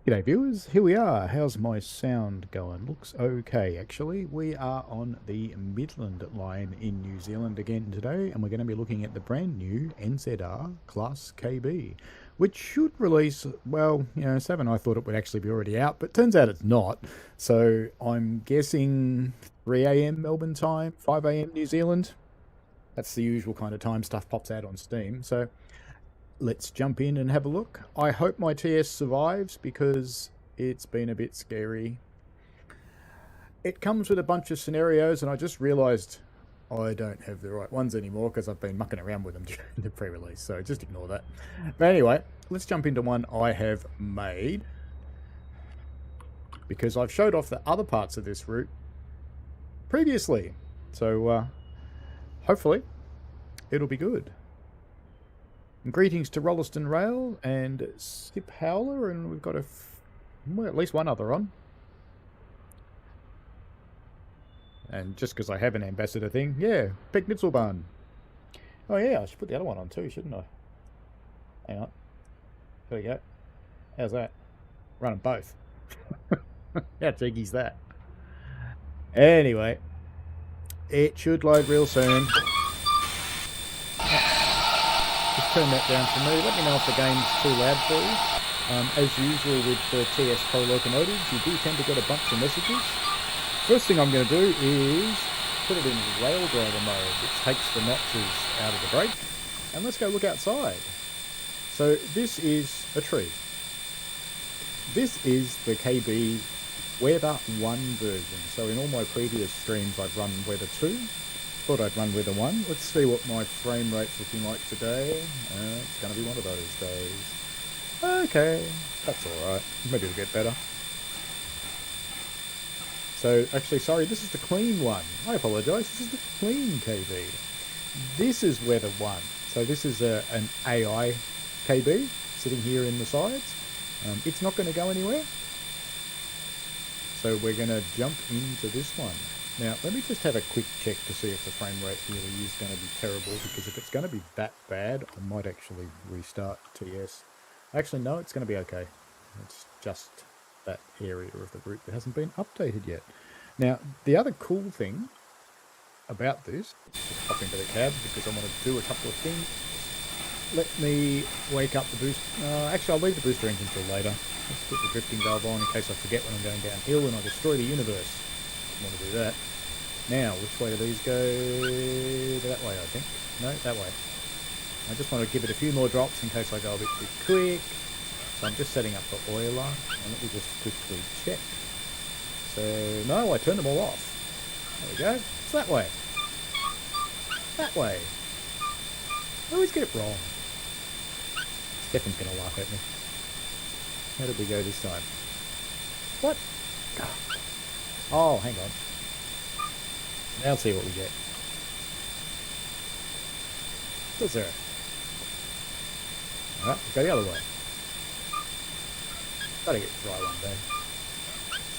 G'day viewers, here we are. How's my sound going? Looks okay actually. We are on the Midland Line in New Zealand again today, and we're going to be looking at the brand new NZR Class KB, which should release, well, Sav and I thought it would actually be already out, but turns out it's not. So I'm guessing 3 AM Melbourne time, 5 AM New Zealand. That's the usual kind of time stuff pops out on Steam. So let's jump in and have a look. I hope my TS survives because it's been a bit scary. It comes with a bunch of scenarios, and I just realized I don't have the right ones anymore because I've been mucking around with them during the pre-release, so just ignore that. But anyway, let's jump into one I have made because I've showed off the other parts of this route previously. So hopefully it'll be good. And greetings to Rolliston Rail and Skip Howler, and we've got well, at least one other on. And just because I have an ambassador thing, yeah, Peg Nitzelbarn. Oh yeah, I should put the other one on too, shouldn't I? Hang on. There we go. How's that? Run them both. How cheeky's that? Anyway, it should load real soon. Just turn that down for me. Let me know if the game's too loud for you. As usual with the TS Pro locomotives, you do tend to get a bunch of messages. First thing I'm going to do is put it in rail driver mode, which takes the notches out of the brake. And let's go look outside. So this is a tree. This is the KB Weather 1 version. So in all my previous streams I've run Weather 2. Thought I'd run Weather 1. Let's see what my frame rate's looking like today. It's going to be one of those days. Okay, that's alright. Maybe it'll get better. So, actually, sorry, this is the clean one. I apologise, this is the clean KB. This is Weather 1. So this is an AI KB sitting here in the sides. It's not going to go anywhere. So we're going to jump into this one. Now, let me just have a quick check to see if the frame rate really is going to be terrible, because if it's going to be that bad, I might actually restart TS. Actually, no, it's going to be okay. It's just that area of the route that hasn't been updated yet. Now, the other cool thing about this, just pop into the cab because I want to do a couple of things. Let me wake up the boost. Actually, I'll leave the booster engine till later. Let's put the drifting valve on in case I forget when I'm going downhill and I destroy the universe. I want to do that. Now, which way do these go? That way, I think. No, that way. I just want to give it a few more drops in case I go a bit too quick. So I'm just setting up the oiler, and let me just quickly check. So, no, I turned them all off. There we go. It's that way. That way. I always get it wrong. Stefan's going to laugh at me. How did we go this time? What? Oh, hang on. Now let's see what we get. What's there? Alright, go the other way. Gotta get dry one day.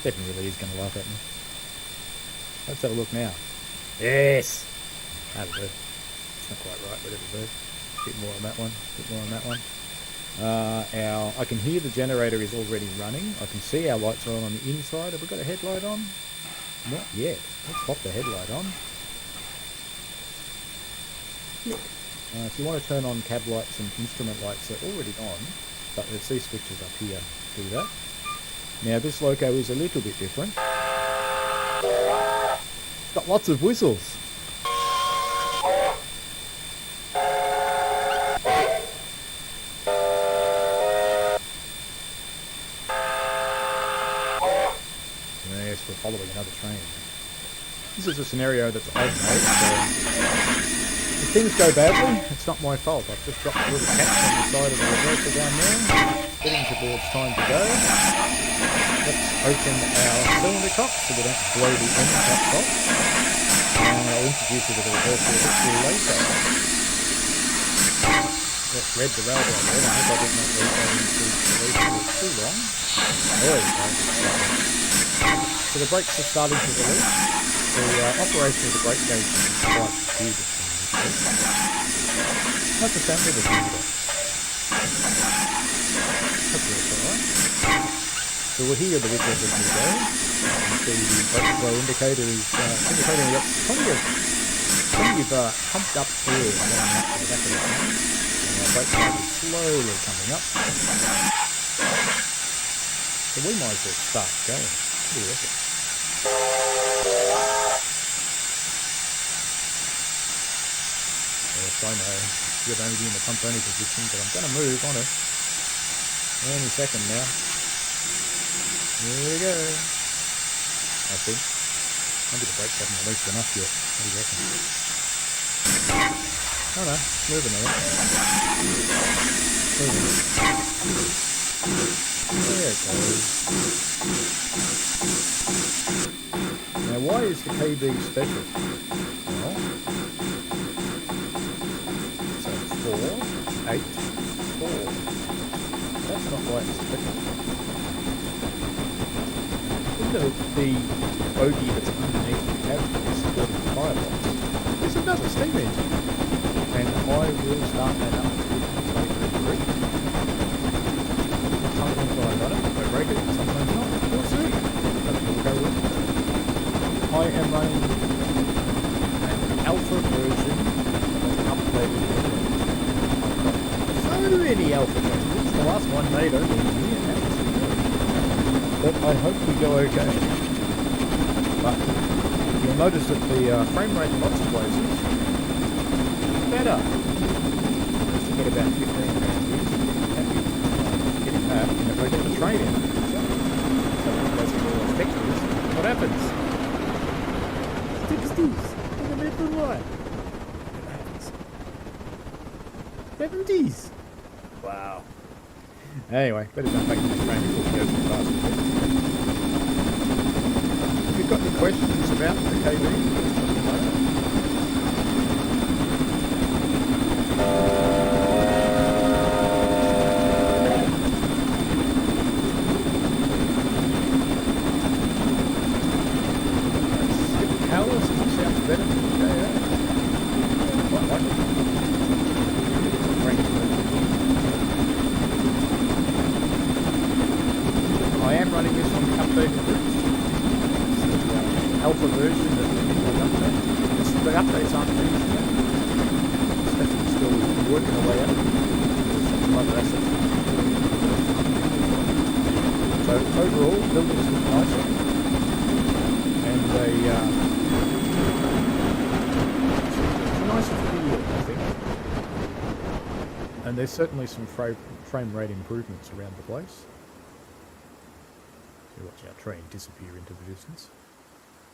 Stephen really is going to laugh at me. Let's have a look now. Yes! That'll do. It's not quite right, but it'll do. A bit more on that one. A bit more on that one. I can hear the generator is already running. I can see our lights are on the inside. Have we got a headlight on? Not yet. Let's pop the headlight on. If you want to turn on cab lights and instrument lights, they're already on, but the C switches up here do that. Now this loco is a little bit different. It's got lots of whistles. Yes, we're following another train. This is a scenario that's I've made, so if things go badly, it's not my fault. I've just dropped a little catch on the side of the reverser down there. Getting towards time to go. Let's open our cylinder cock so we don't blow the end cap off. And I'll introduce you to the reverser a bit later. Let's read the rail right there. I hope I did not leave that into the release for too long. There we go. So the brakes are starting to release. The operation of the brake gauge is quite good. That's the sound of the computer. Hopefully it's alright. So we'll hear the whistles as we go. You can see the brake flow indicator is indicating we've got plenty of pumped up air going up to the back of the tank. And our brake flow is slowly coming up. So we might as well start going. What do you reckon? Yes, I know. You'd only be in the pump only position, but I'm going to move on it. Any second now. Here we go. I think. Maybe the brakes haven't released enough yet. What do you reckon? Oh no, it's moving a little. Moving. There it goes. Now why is the KB special? Well, so 4, 8, 4. That's not why it's special. In the bogie that's underneath the cab supporting the firebox, there's another steam engine. And I will start that up with the brake. Sometimes I got it, I break it, sometimes not. We'll see. But we'll go with it. I am running an alpha version of an updated version. I've got so many alpha versions. The last one made only a year now. But I hope we go okay. But you'll notice that the frame rate in lots of places is better. Let's get about 15 around here. Happy getting that. And if I get the train in, so it doesn't all affect this, what happens? 60s in the Midland Line. What happens? 70s. Wow. Anyway, better jump back to the train before we go too fast. If you've got any questions about the KB, let me know. Colours sounds better than the JA. Quite like it. I am running this on the updated routes. It's the alpha version of the Midland update. The updates aren't finished yet. It's definitely still working away out. There's some other assets. So overall, buildings look nicer. And it's nicer for the year, I think. And there's certainly some frame rate improvements around the place. Watch our train disappear into the distance.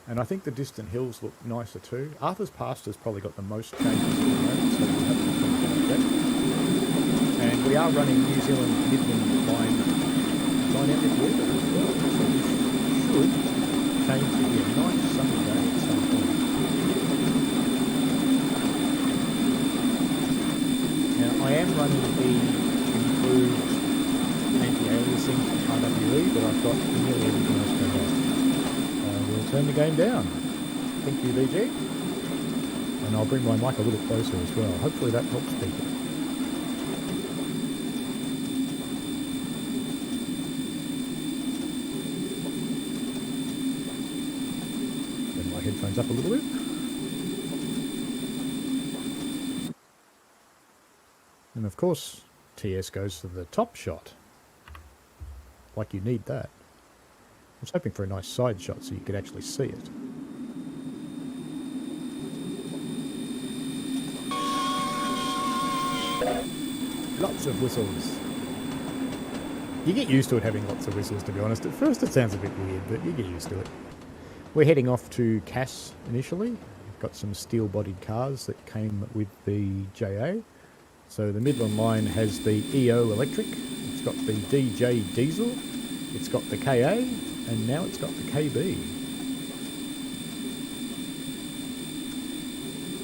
And I think the distant hills look nicer too. Arthur's Pass has probably got the most changes at the moment, so we'll have to think about that. And we are running New Zealand Midland Line dynamic water as well, so this should change to be a nice sunny day at some point. Now I am running the improved anti-aliasing RWE, but I've got nearly everything else turned off. I will turn the game down. Thank you, VG. And I'll bring my mic a little closer as well. Hopefully that helps people. Turn my headphones up a little bit. And of course, TS goes to the top shot. Like you need that. I was hoping for a nice side shot so you could actually see it. Lots of whistles. You get used to it having lots of whistles, to be honest. At first it sounds a bit weird, but you get used to it. We're heading off to Cass initially. We've got some steel-bodied cars that came with the JA. So the Midland Line has the EO electric. It's got the DJ diesel, it's got the KA, and now it's got the KB.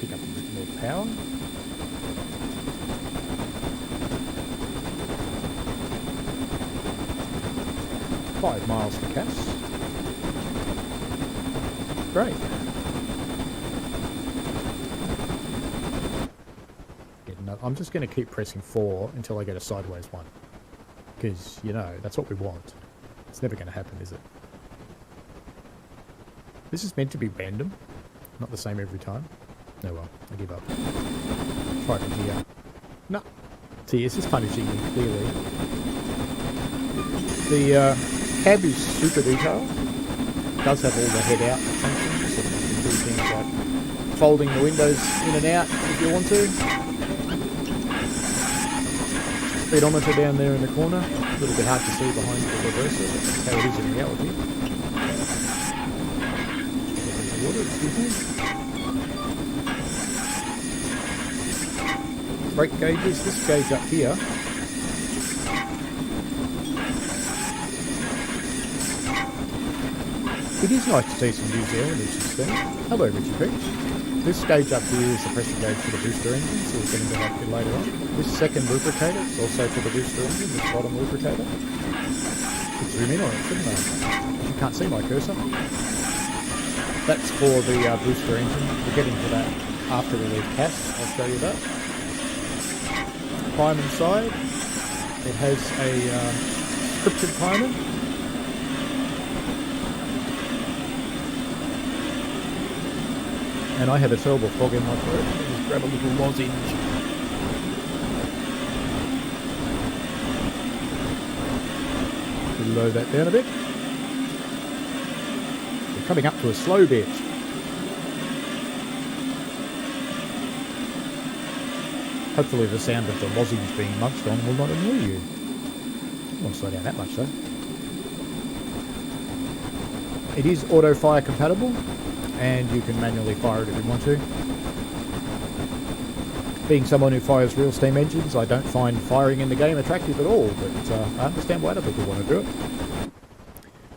Pick up a bit more power. Five miles to Cass. Great. I'm just going to keep pressing 4 until I get a sideways one. Because, you know, that's what we want. It's never going to happen, is it? This is meant to be random, not the same every time. No, well, I give up. Try it from here. No. TS is punishing me, clearly. The cab is super detailed. It does have all the head out functions, so you can do things like folding the windows in and out if you want to. Speedometer down there in the corner. A little bit hard to see behind the reverser, but that's how it is in reality. Water, excuse me. Brake gauges. This gauge up here it is nice to see some New Zealanders instead. Hello, Richie Peach. This gauge up here is the pressure gauge for the booster engine, so we'll get into that a bit later on. This second lubricator is also for the booster engine, this bottom lubricator. Could zoom in on it, shouldn't I? You can't see my cursor. That's for the booster engine. We'll get into that after we leave CAS. I'll show you that. Fireman side. It has a scripted fireman. And I have a terrible fog in my throat. Let me just grab a little lozenge. Lower that down a bit. We're coming up to a slow bit. Hopefully the sound of the lozenge being munched on will not annoy you. I won't slow down that much though. It is auto fire compatible, and you can manually fire it if you want to. Being someone who fires real steam engines, I don't find firing in the game attractive at all, but I understand why other people want to do it.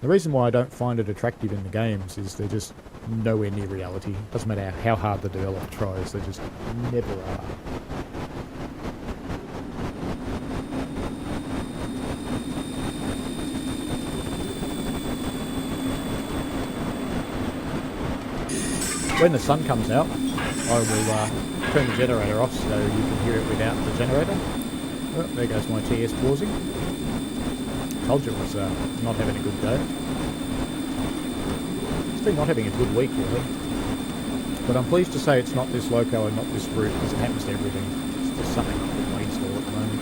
The reason why I don't find it attractive in the games is they're just nowhere near reality. Doesn't matter how hard the developer tries, they just never are. When the sun comes out, I will turn the generator off so you can hear it without the generator. Oh, there goes my TS pausing. Told you it was not having a good day. It's been not having a good week, really. But I'm pleased to say it's not this loco and not this route, because it happens to everything. It's just something up with my install at the moment.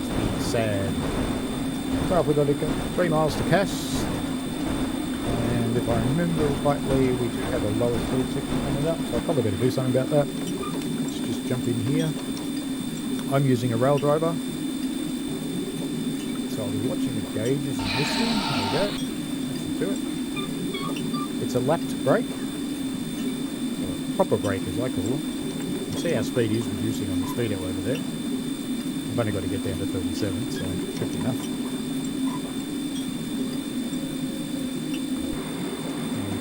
It's been sad. So we've got to go 3 miles to CAS. And if I remember rightly, we do have a lower speed section coming up, so I probably better do something about that. Let's just jump in here. I'm using a rail driver, so I'll be watching the gauges and listening. There we go. Listen to it. It's a lapped brake, or proper brake as I call it. You can see our speed is reducing on the speedo over there. I've only got to get down to 37, so quick enough.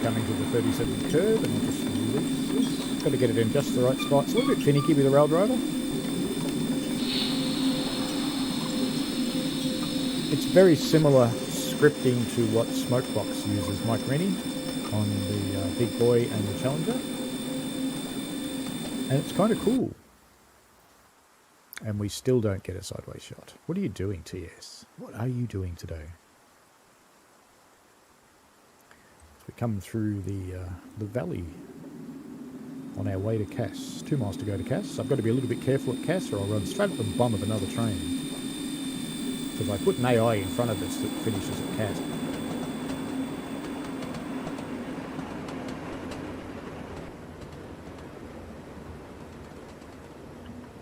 Coming to the 37 curve, and I'll just release this. Got to get it in just the right spot. It's a little bit finicky with the rail driver. It's very similar scripting to what Smokebox uses, Mike Rennie, on the Big Boy and the Challenger. And it's kind of cool. And we still don't get a sideways shot. What are you doing, TS? What are you doing today? We're coming through the valley on our way to CAS. 2 miles to go to CAS. I've got to be a little bit careful at CAS or I'll run straight up the bum of another train. Because I put an AI in front of us that finishes at CAS.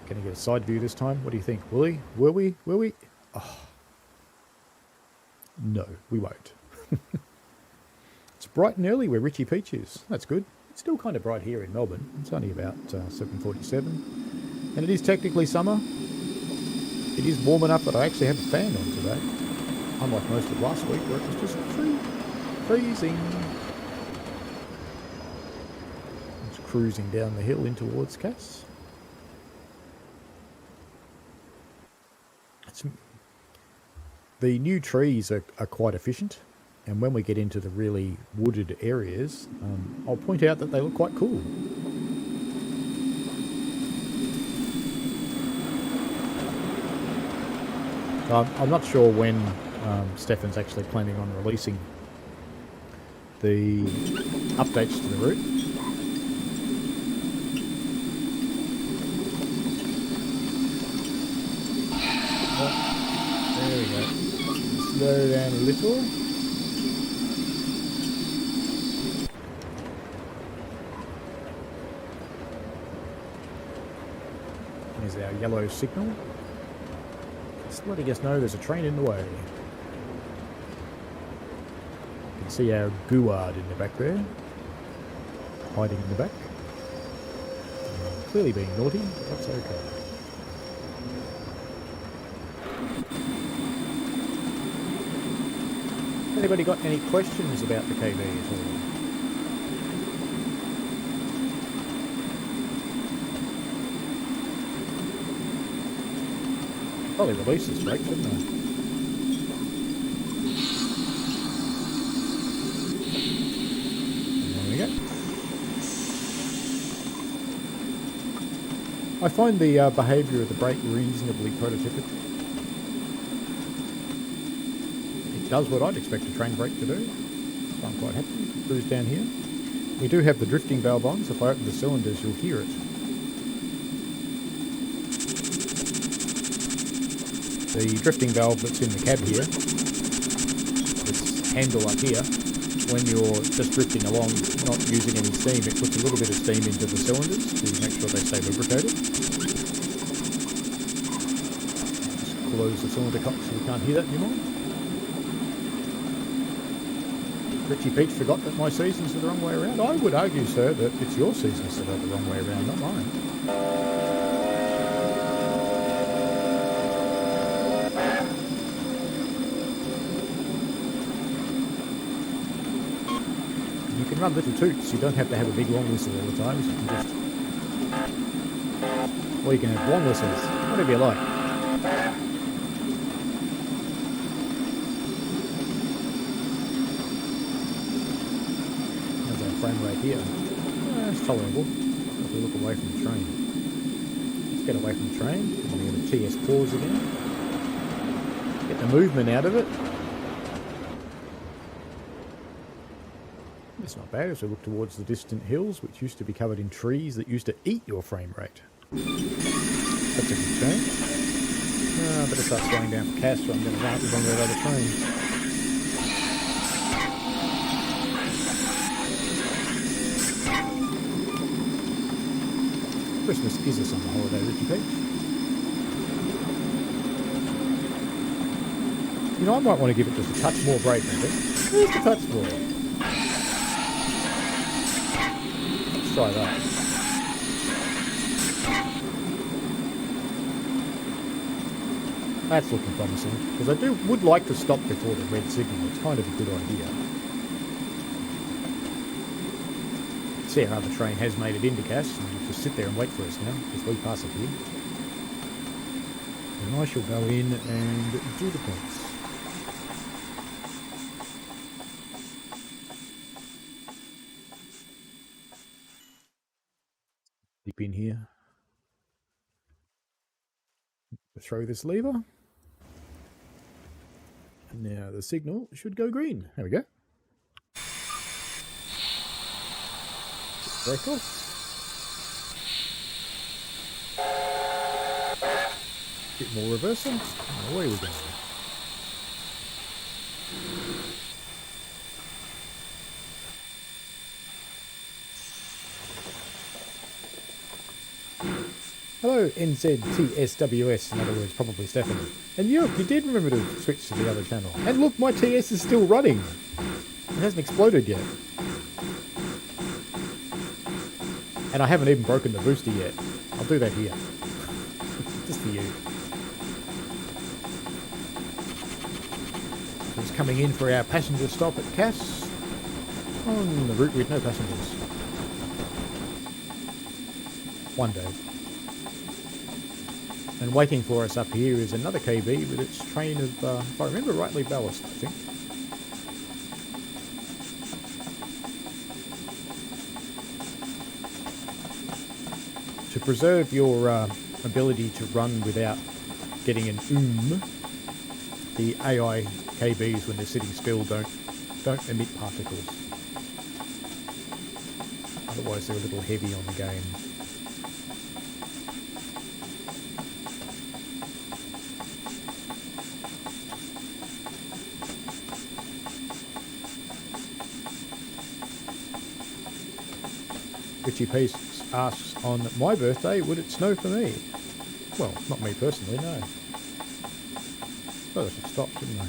Can I get a side view this time? What do you think? Will we? Will we? Will we? Oh. No, we won't. It's bright and early where Richie Peach is. That's good. It's still kind of bright here in Melbourne. It's only about 7:47. And it is technically summer. It is warm enough that I actually have a fan on today. Unlike most of last week where it was just freezing. Just cruising down the hill in towards CAS. The new trees are quite efficient. And when we get into the really wooded areas, I'll point out that they look quite cool. I'm not sure when Stefan's actually planning on releasing the updates to the route. Oh, there we go. Slow down a little. There's our yellow signal. It's letting us know there's a train in the way. You can see our guard in the back there, hiding in the back. Clearly being naughty, but that's okay. Anybody got any questions about the KB at all? Probably release this brake, shouldn't I? There we go. I find the behaviour of the brake reasonably prototypical. It does what I'd expect a train brake to do, so I'm quite happy. Cruise down here. We do have the drifting valve on, so if I open the cylinders you'll hear it. The drifting valve that's in the cab here, this handle up here, when you're just drifting along, not using any steam, it puts a little bit of steam into the cylinders to make sure they stay lubricated. Just close the cylinder cock so you can't hear that anymore. Richie Peach forgot that my seasons are the wrong way around. I would argue, sir, that it's your seasons that are the wrong way around, not mine. You can run little toots, you don't have to have a big long whistle all the time, so you can just... Or you can have long whistles, whatever you like. There's our frame rate here. It's tolerable if we look away from the train. Let's get away from the train, and we're going to TS pause again. Get the movement out of it. It's not bad as we look towards the distant hills, which used to be covered in trees that used to eat your frame rate. That's a good change. I better start slowing down for Cass, so I'm going to run with on that other train. Christmas is a summer holiday, Richie Peach. You know, I might want to give it just a touch more brake, I think. Just a touch more. Try that. That's looking promising, because I would like to stop before the red signal. It's kind of a good idea. See, our other train has made it into Cass, and we'll just sit there and wait for us now, because we pass it here. And I shall go in and do the points. Dip in here. Throw this lever. And now the signal should go green. There we go. Brake off. Bit more reversal. And away we go. Hello, NZTSWS, in other words, probably Stefan. And you did remember to switch to the other channel. And look, my TS is still running. It hasn't exploded yet. And I haven't even broken the booster yet. I'll do that here. Just for you. It's coming in for our passenger stop at Cass. On the route with no passengers. One day. And waiting for us up here is another KB with its train of, if I remember rightly, ballast, I think. To preserve your ability to run without getting an the AI KBs when they're sitting still don't emit particles. Otherwise they're a little heavy on the game. Richie Peace asks, on my birthday, would it snow for me? Well, not me personally, no. Well, I should stop, shouldn't I?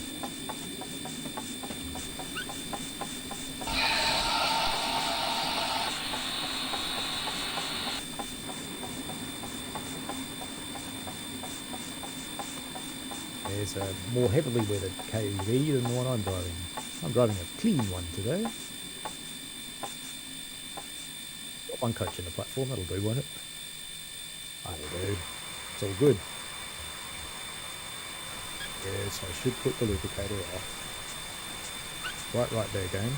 There's a more heavily weathered KV than the one I'm driving. I'm driving a clean one today. Got one coach in the platform, that'll do, won't it? That'll do. It's all good. Yes, I should put the lubricator off. Right there, game.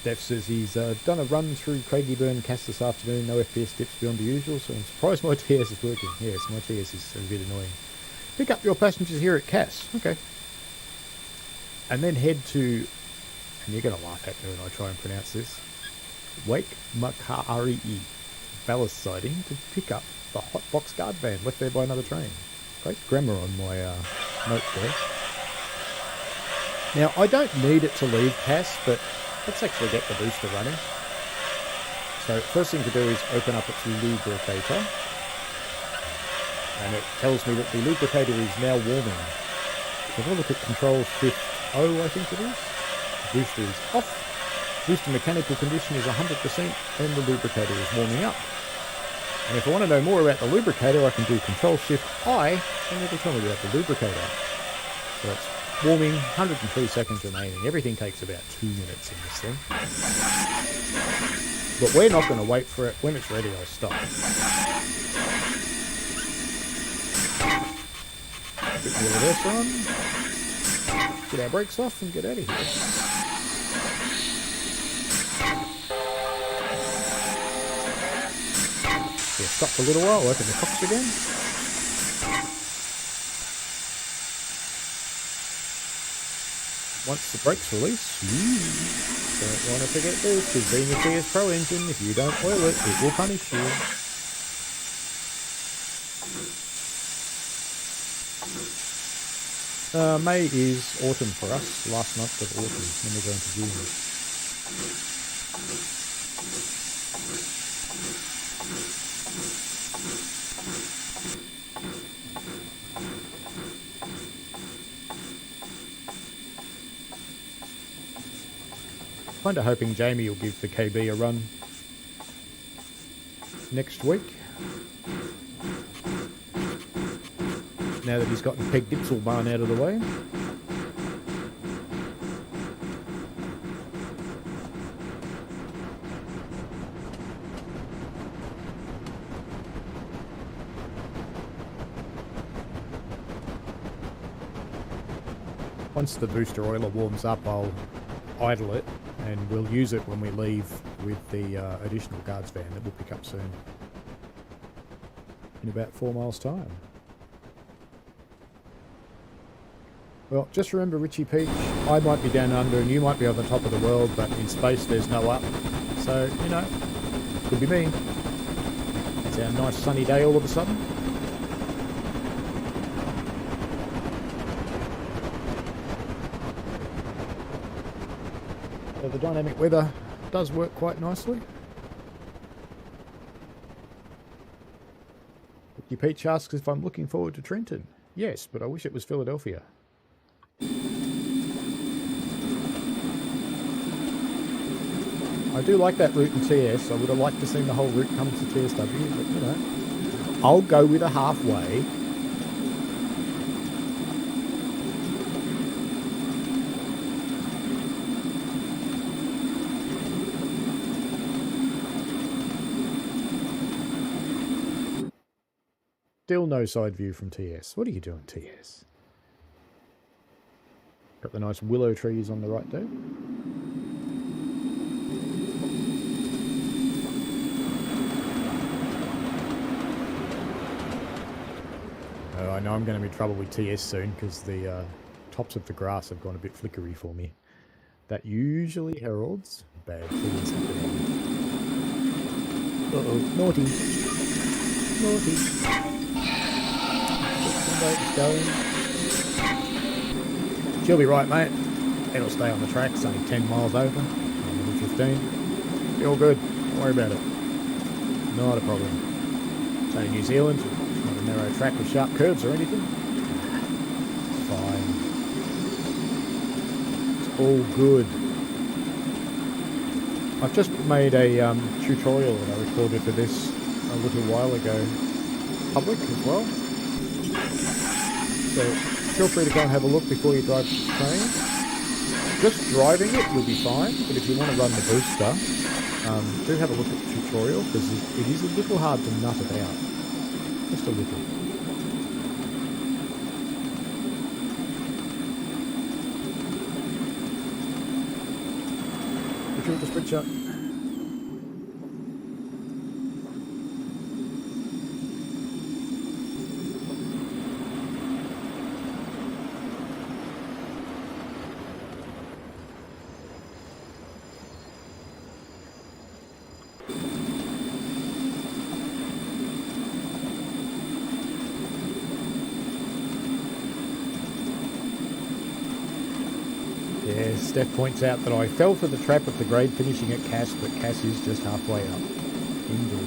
Def says he's done a run through Craigieburn Cast this afternoon, no FPS dips beyond the usual, so I'm surprised my TS is working. Yes, my TS is a bit annoying. Pick up your passengers here at Cass. Okay. And then head to, and you're going to laugh at me when I try and pronounce this, Wake Makari ballast siding to pick up the hot box guard van left there by another train. Great grammar on my note there. Now, I don't need it to leave Cass, but let's actually get the booster running. So first thing to do is open up its lubricator. And it tells me that the lubricator is now warming. So if I look at Control Shift O, I think it is. The booster is off. Booster mechanical condition is 100% and the lubricator is warming up. And if I want to know more about the lubricator, I can do Control Shift I and it'll tell me about the lubricator. So it's warming, 103 seconds remaining. Everything takes about 2 minutes in this thing. But we're not going to wait for it. When it's ready, I stop. Put the LS on. Get our brakes off and get out of here. Yeah, stop for a little while, open the cocks again. Once the brakes release, don't want to forget this, because being a TS Pro engine, if you don't oil it, it will punish you. May is autumn for us, last month of autumn, then we're going to June. Kinda hoping Jamie will give the KB a run next week. Now that he's got the Peg Dipsel barn out of the way. Once the booster oiler warms up, I'll idle it and we'll use it when we leave with the additional guards van that we'll pick up soon. In about 4 miles time. Well, just remember, Richie Peach, I might be down under and you might be on the top of the world, but in space there's no up. So, you know, could be me. It's our nice sunny day all of a sudden. So the dynamic weather does work quite nicely. Richie Peach asks if I'm looking forward to Trenton. Yes, but I wish it was Philadelphia. I do like that route in TS. I would have liked to see the whole route come to TSW, but you know, I'll go with a halfway. Still no side view from TS. What are you doing, TS? Got the nice willow trees on the right there. I know I'm going to be in trouble with TS soon because the tops of the grass have gone a bit flickery for me. That usually heralds bad things happening. Uh-oh, naughty. Naughty. Going. She'll be right, mate. It'll stay on the track. It's only 10 miles over. Maybe 15. Be all good. Don't worry about it. Not a problem. It's only New Zealand. It's not a narrow track with sharp curves or anything. It's fine. It's all good. I've just made a tutorial that I recorded for this a little while ago, public as well. So feel free to go and have a look before you drive the train. Just driving it, you'll be fine, but if you want to run the booster, do have a look at the tutorial, because it is a little hard to nut it out. Just a little. With the switch up. Steph points out that I fell for the trap of the grade finishing at Cass, but Cass is just halfway up. Indeed.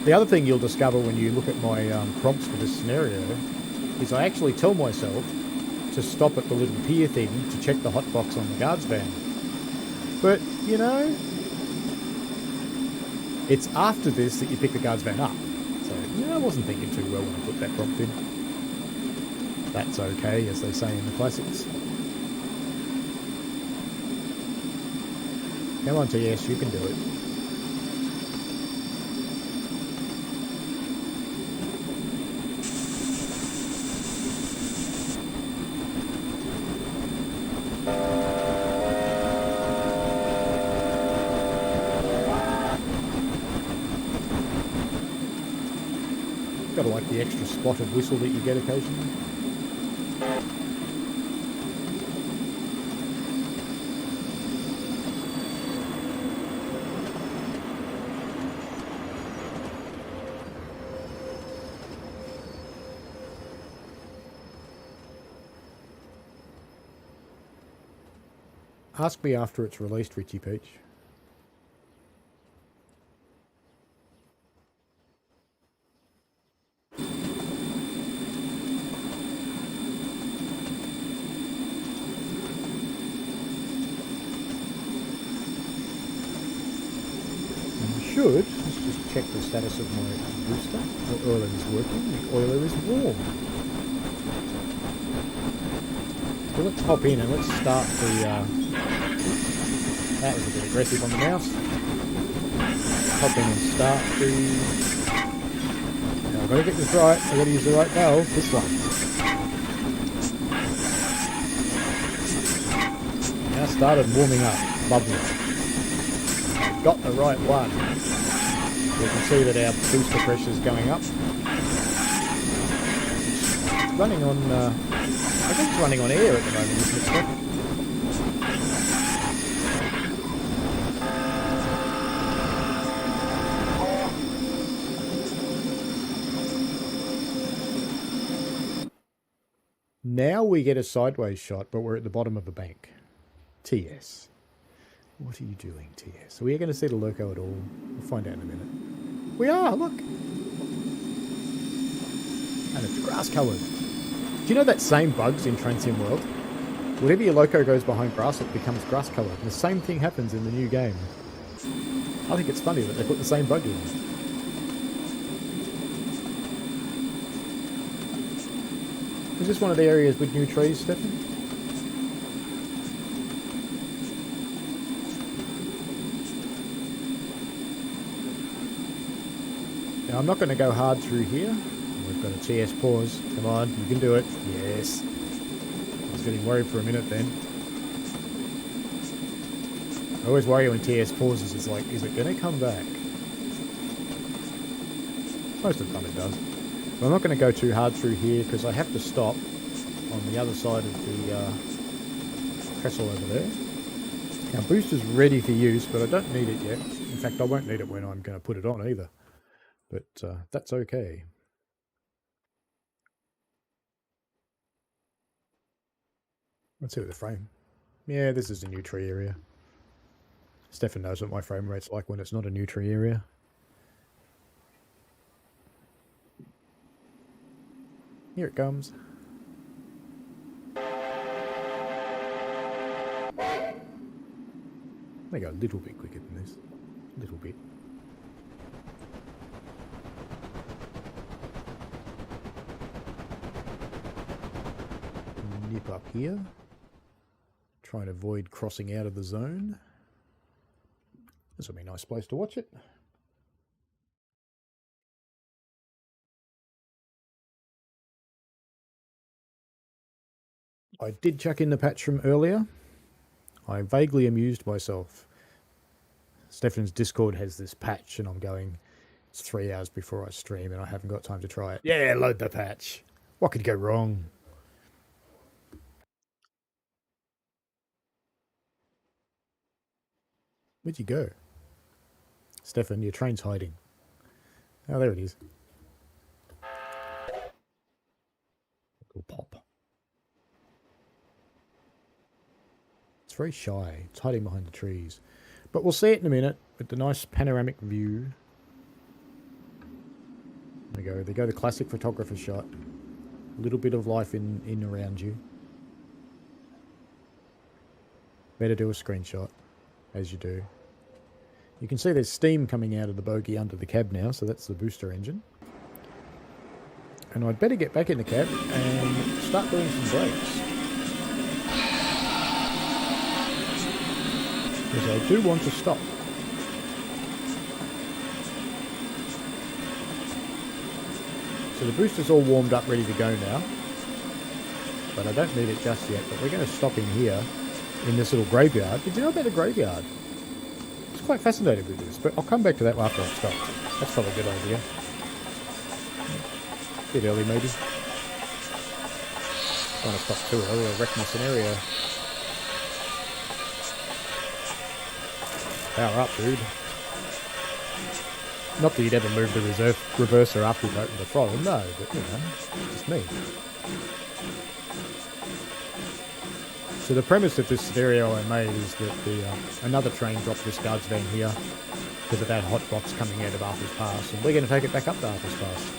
The other thing you'll discover when you look at my prompts for this scenario is I actually tell myself to stop at the little pier thing to check the hotbox on the guards van. But, you know, it's after this that you pick the guards van up. So, yeah, I wasn't thinking too well when I put that prompt in. That's okay, as they say in the classics. Come on, TS, you can do it. Gotta like the extra spot of whistle that you get occasionally. Ask me after it's released, Richie Peach. Let's just check the status of my booster. The oiler is working. The oiler is warm. So let's hop in and let's start the... that was a bit aggressive on the mouse. Hop in and start the... Now I've got to get this right. I've got to use the right valve. This one. Now started warming up. Lovely. Got the right one. You can see that our booster pressure is going up. It's running on, I think it's running on air at the moment, isn't it, Steph? Now we get a sideways shot, but we're at the bottom of the bank. TS. What are you doing, TS? Are we going to see the loco at all? We'll find out in a minute. We are, look. And it's grass coloured. Do you know that same bugs in Transcend World? Whenever your loco goes behind grass, it becomes grass coloured. And the same thing happens in the new game. I think it's funny that they put the same bug in. Is this one of the areas with new trees, Stefan? Now, I'm not going to go hard through here. We've got a TS pause. Come on, you can do it. Yes. I was getting worried for a minute then. I always worry when TS pauses. It's like, is it going to come back? Most of the time it does. But I'm not going to go too hard through here because I have to stop on the other side of the trestle over there. Now, booster's ready for use, but I don't need it yet. In fact, I won't need it when I'm going to put it on either. But that's okay. Let's see what the frame. Yeah, this is a new tree area. Stefan knows what my frame rate's like when it's not a new tree area. Here it comes. They go a little bit quicker than this. A little bit. Nip up here. Try and avoid crossing out of the zone. This will be a nice place to watch it. I did chuck in the patch from earlier. I vaguely amused myself. Stefan's Discord has this patch and I'm going, it's 3 hours before I stream and I haven't got time to try it. Yeah, load the patch. What could go wrong? Where'd you go? Stefan, your train's hiding. Oh, there it is. Little pop. It's very shy. It's hiding behind the trees. But we'll see it in a minute with the nice panoramic view. There we go. There go the classic photographer shot. A little bit of life in around you. Better do a screenshot, as you do. You can see there's steam coming out of the bogie under the cab now, so that's the booster engine. And I'd better get back in the cab and start doing some brakes. Because I do want to stop. So the booster's all warmed up, ready to go now. But I don't need it just yet. But we're going to stop in here, in this little graveyard. Did you know about the graveyard? I was quite fascinated with this, but I'll come back to that after I've stopped. That's probably a good idea. Bit early, maybe. Don't want to stop too early, I'll wreck my scenario. Power up, dude. Not that you'd ever move the reverser up with open the throttle, no, but you know, just me. So the premise of this scenario I made is that another train dropped this guard's van here because of that hot box coming out of Arthur's Pass, and we're going to take it back up to Arthur's Pass.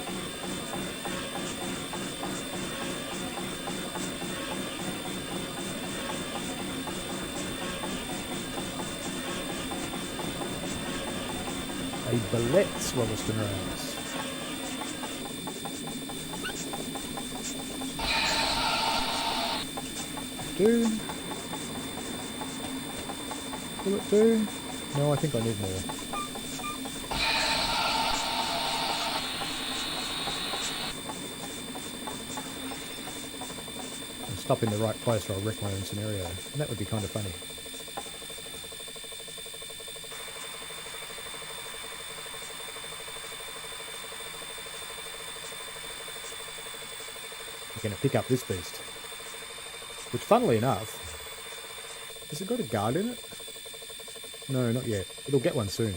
A Ballet's Wellington Roads. Will it do? No, I think I need more. I'll stop in the right place or I'll wreck my own scenario. And that would be kind of funny. We're going to pick up this beast. Which, funnily enough, has it got a guard in it? No, not yet. It'll get one soon.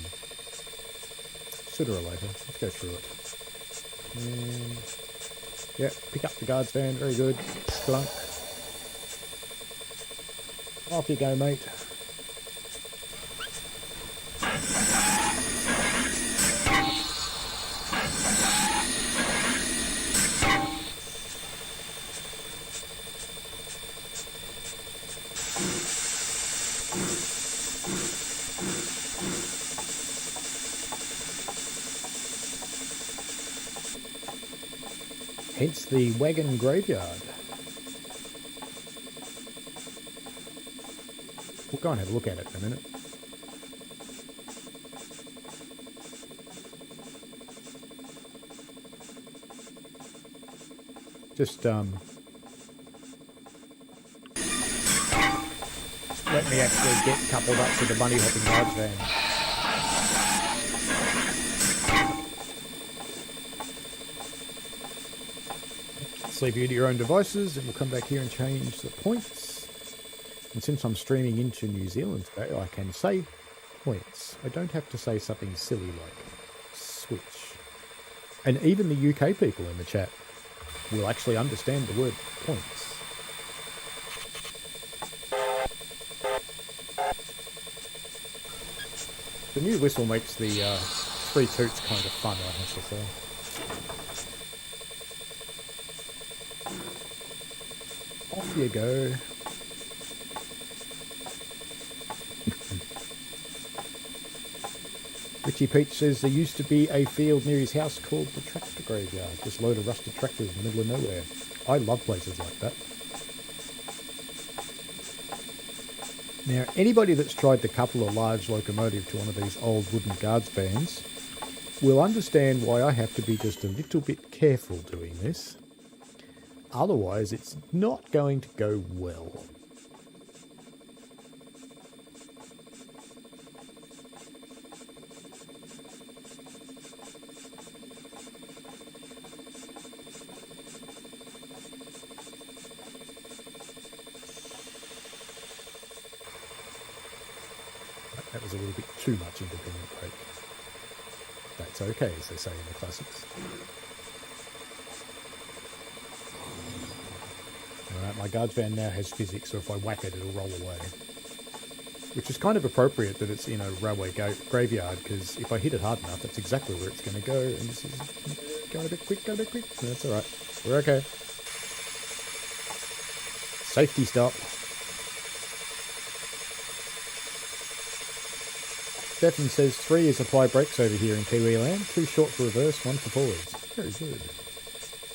Sooner or later. Let's go through it. And yeah, pick up the guard's van. Very good. Splunk. Off you go, mate. Hence the wagon graveyard. We'll go and have a look at it in a minute. Just let me actually get coupled up to the bunny hopping guards van. Let's leave you to your own devices, and we'll come back here and change the points. And since I'm streaming into New Zealand today, I can say points. I don't have to say something silly like switch. And even the UK people in the chat will actually understand the word points. The new whistle makes the 3 toots kind of fun, I have to say. Off you go. Richie Peach says there used to be a field near his house called the Tractor Graveyard. Just load of rusted tractors in the middle of nowhere. I love places like that. Now, anybody that's tried to couple a large locomotive to one of these old wooden guards vans will understand why I have to be just a little bit careful doing this. Otherwise, it's not going to go well. That was a little bit too much independent brake. That's okay, as they say in the classics. Alright, my guards van now has physics, so if I whack it, it'll roll away. Which is kind of appropriate that it's in a railway graveyard, because if I hit it hard enough, that's exactly where it's going to go. And this is go a bit quick, go a bit quick. No, that's alright. We're okay. Safety stop. Stefan says 3 is apply brakes over here in Kiwi land. 2 short for reverse, 1 for forwards. Very good.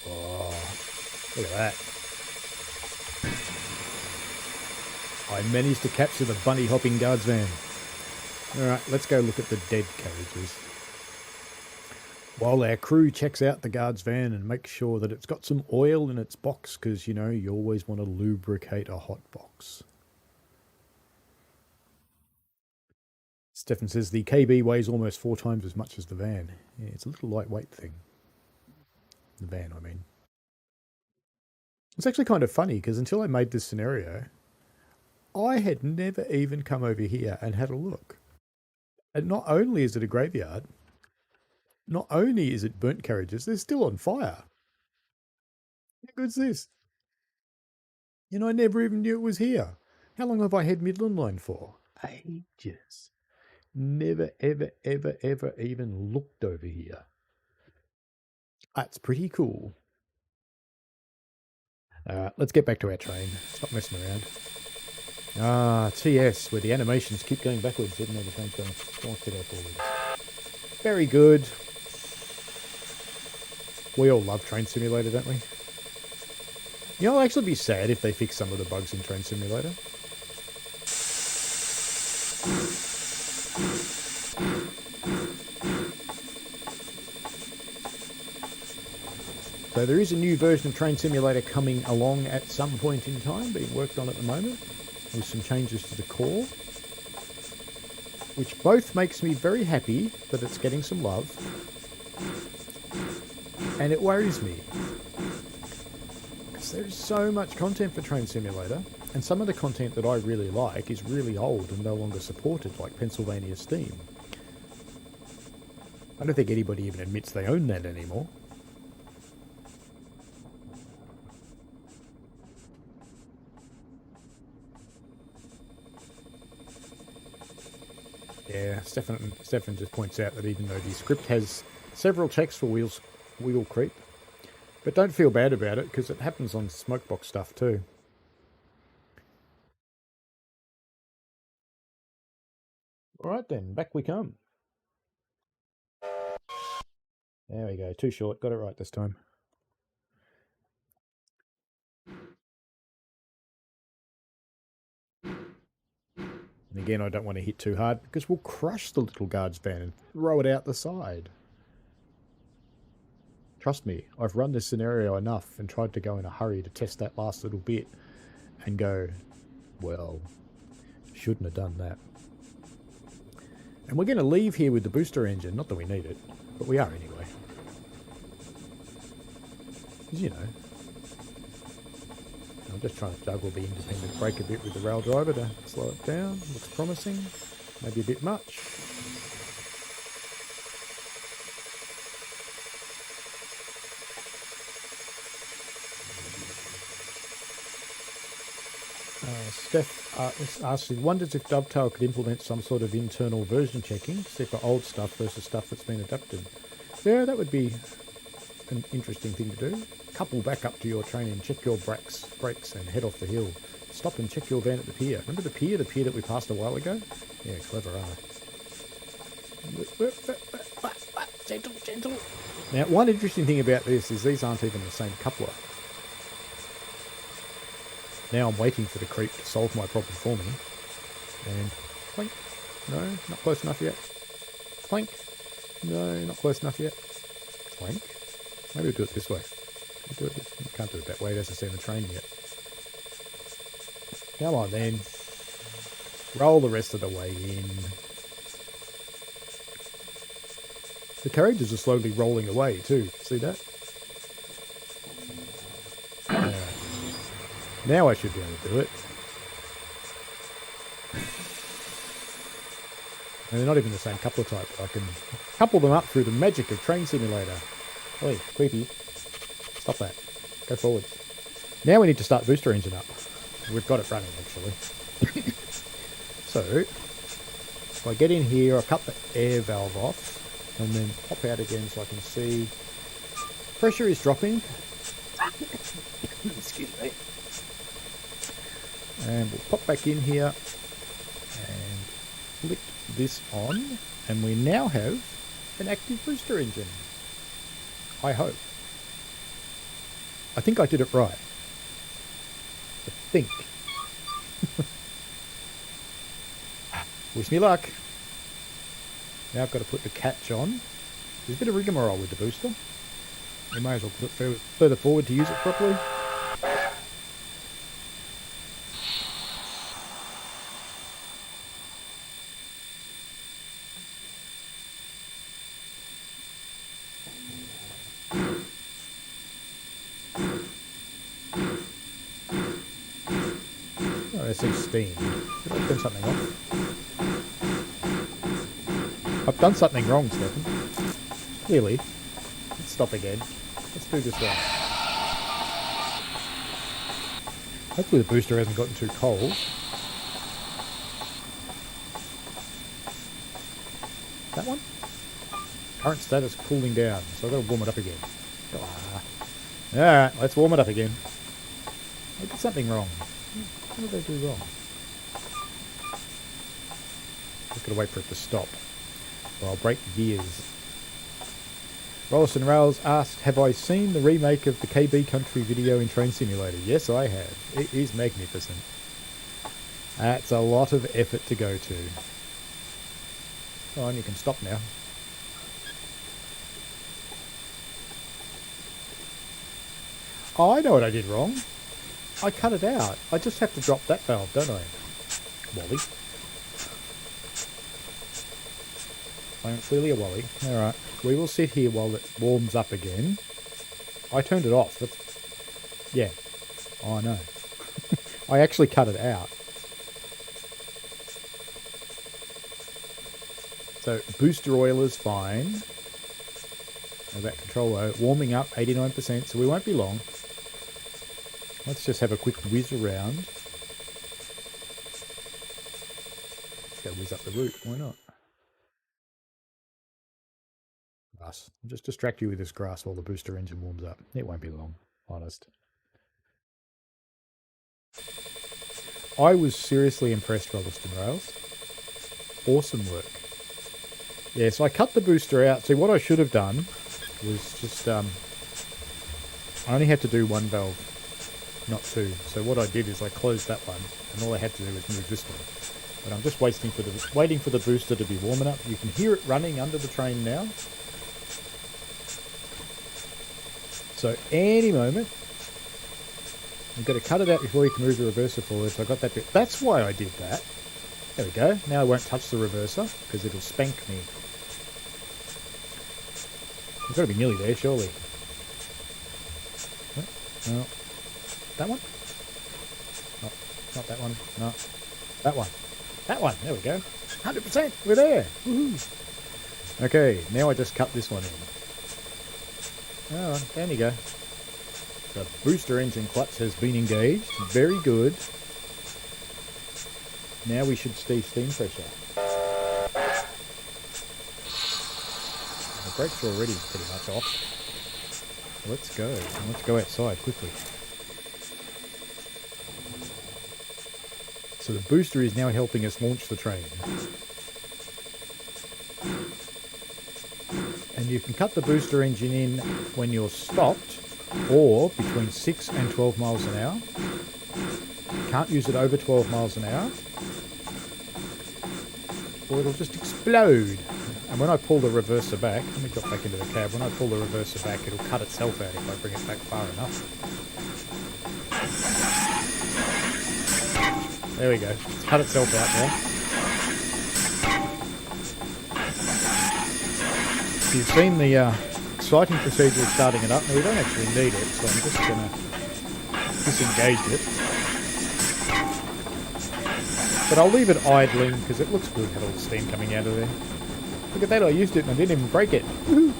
Oh, look at that. I managed to capture the bunny hopping guards van. Alright, let's go look at the dead carriages. While our crew checks out the guards van and makes sure that it's got some oil in its box, because, you know, you always want to lubricate a hot box. Stefan says the KB weighs almost 4 times as much as the van. Yeah, it's a little lightweight thing. The van, I mean. It's actually kind of funny, because until I made this scenario, I had never even come over here and had a look. And not only is it a graveyard, not only is it burnt carriages, they're still on fire. How good's this? You know, I never even knew it was here. How long have I had Midland Line for? Ages. Never, ever, ever, ever even looked over here. That's pretty cool. Let's get back to our train. Stop messing around. Ah, TS, where the animations keep going backwards, even though the train's going forwards. Very good. We all love Train Simulator, don't we? You know, I'll actually be sad if they fix some of the bugs in Train Simulator. So there is a new version of Train Simulator coming along at some point in time, being worked on at the moment, with some changes to the core, which both makes me very happy that it's getting some love, and it worries me, because there's so much content for Train Simulator, and some of the content that I really like is really old and no longer supported, like Pennsylvania Steam. I don't think anybody even admits they own that anymore. Yeah, Stefan just points out that even though the script has several checks for wheel creep, but don't feel bad about it because it happens on Smokebox stuff too. Alright then, back we come. There we go, too short, got it right this time. And again, I don't want to hit too hard because we'll crush the little guards van and throw it out the side. Trust me, I've run this scenario enough and tried to go in a hurry to test that last little bit and go, well, shouldn't have done that. And we're going to leave here with the booster engine, not that we need it, but we are anyway. Because, you know, I'm just trying to juggle the independent brake a bit with the rail driver to slow it down. Looks promising. Maybe a bit much. Steph asks, wonders if Dovetail could implement some sort of internal version checking, see for old stuff versus stuff that's been adapted. Yeah, that would be an interesting thing to do. Couple back up to your train and check your brakes and head off the hill. Stop and check your van at the pier. Remember the pier that we passed a while ago? Yeah, clever, Gentle, gentle. Now, one interesting thing about this is these aren't even the same coupler. Now I'm waiting for the creep to solve my problem for me. And clink. No, not close enough yet. Clink. No, not close enough yet. Clink. Maybe we'll do it this way. Do it this. You can't do it that way. It hasn't seen the train yet. Come on then. Roll the rest of the way in. The carriages are slowly rolling away too. See that? Now I should be able to do it. And they're not even the same coupler type. I can couple them up through the magic of Train Simulator. Oi, creepy. Stop that. Go forward. Now we need to start booster engine up. We've got it running, actually. So, if I get in here, I cut the air valve off, and then pop out again so I can see. Pressure is dropping. Excuse me. And we'll pop back in here and flick this on, and we now have an active booster engine. I hope. I think I did it right. I think. Wish me luck. Now I've got to put the catch on. There's a bit of rigmarole with the booster. We may as well put it further forward to use it properly. I see steam. Did I turn something off? I've done something wrong, Stephen. Clearly. Let's stop again. Let's do this right. Hopefully the booster hasn't gotten too cold. That one? Current status cooling down, so I've got to warm it up again. Alright, let's warm it up again. I did something wrong. What did I do wrong? Just gotta wait for it to stop. Or I'll break gears. Rollison Rails asked, have I seen the remake of the KB Country video in Train Simulator? Yes, I have. It is magnificent. That's a lot of effort to go to. Oh, and you can stop now. Oh, I know what I did wrong. I cut it out. I just have to drop that valve, don't I? Wally. I'm clearly a Wally. Alright. We will sit here while it warms up again. I turned it off. Yeah. Oh, I know. I actually cut it out. So, booster oil is fine. Now that controller warming up 89%, so we won't be long. Let's just have a quick whiz around. Let's go whiz up the route. Why not? Grass. I'll just distract you with this grass while the booster engine warms up. It won't be long, honest. I was seriously impressed, Rolleston Rails. Awesome work. Yeah, so I cut the booster out. See, what I should have done was just... I only had to do one valve. Not two. So what I did is I closed that one, and all I had to do was move this one. But I'm just waiting for the booster to be warming up. You can hear it running under the train now. So any moment, I've got to cut it out before you can move the reverser forward. So I got that bit. That's why I did that. There we go. Now I won't touch the reverser because it'll spank me. I've got to be nearly there, surely. No. That one? Not that one. No. That one. That one. There we go. 100%. We're there. Woohoo. Okay, now I just cut this one in. Oh, there you go. The booster engine clutch has been engaged. Very good. Now we should see steam pressure. The brakes are already pretty much off. Let's go. And let's go outside quickly. So the booster is now helping us launch the train. And you can cut the booster engine in when you're stopped or between 6 and 12 miles an hour. Can't use it over 12 miles an hour or it'll just explode. And when I pull the reverser back, let me drop back into the cab, when I pull the reverser back it'll cut itself out if I bring it back far enough. There we go, it's cut itself out there. You've seen the exciting procedure of starting it up. Now we don't actually need it, so I'm just going to disengage it. But I'll leave it idling because it looks good, had all the steam coming out of there. Look at that, I used it and I didn't even break it. Woohoo!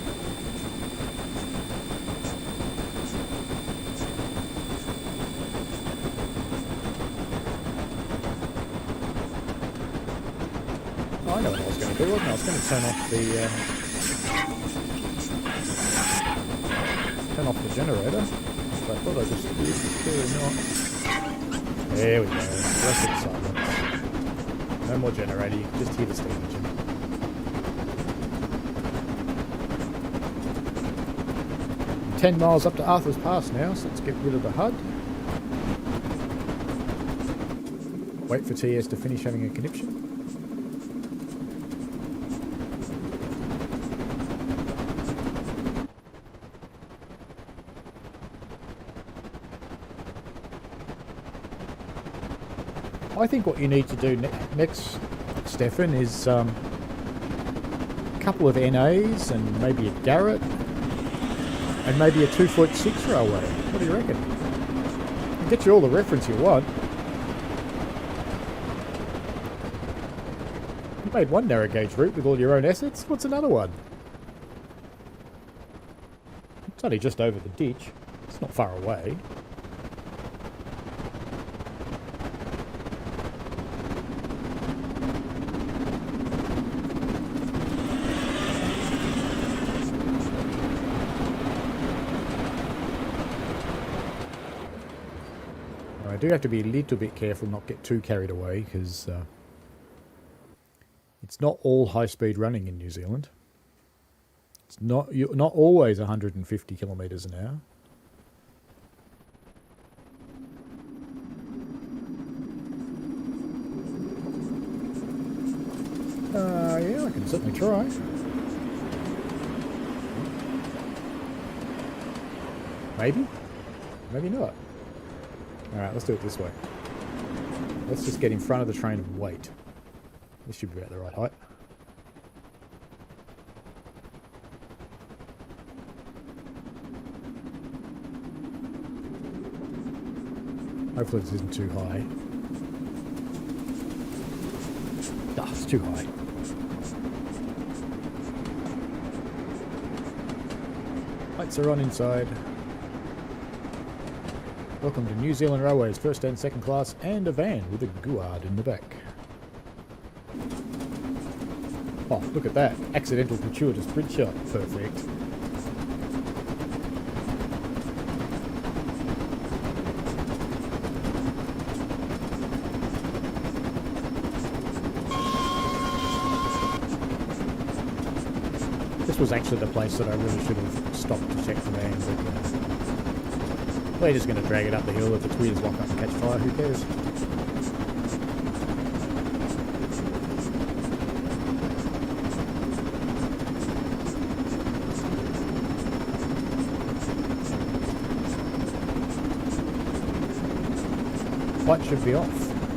Oh, I know what I was going to do, wasn't I? I was going to turn off the generator. So I thought I just used it, clearly not. There we go. Blessed silence. No more generator, you can just hear the steam engine. I'm 10 miles up to Arthur's Pass now, so let's get rid of the HUD. Wait for TS to finish having a conniption. I think what you need to do next, Stefan, is a couple of NAs and maybe a Garrett and maybe a 2'6" railway. What do you reckon? It'll get you all the reference you want. You made one narrow gauge route with all your own assets. What's another one? It's only just over the ditch. It's not far away. I do have to be a little bit careful not get too carried away because it's not all high-speed running in New Zealand. It's not always 150 kilometres an hour. Yeah, I can certainly try. Maybe, maybe not. Alright, let's do it this way. Let's just get in front of the train and wait. This should be about the right height. Hopefully this isn't too high. Ah, it's too high. Lights are on inside. Welcome to New Zealand Railways, first and second class, and a van with a guard in the back. Oh, look at that. Accidental gratuitous bridge shot. Perfect. This was actually the place that I really should have stopped to check the van, but we're just going to drag it up the hill. If its wheels lock up and catch fire, who cares? Light should be off.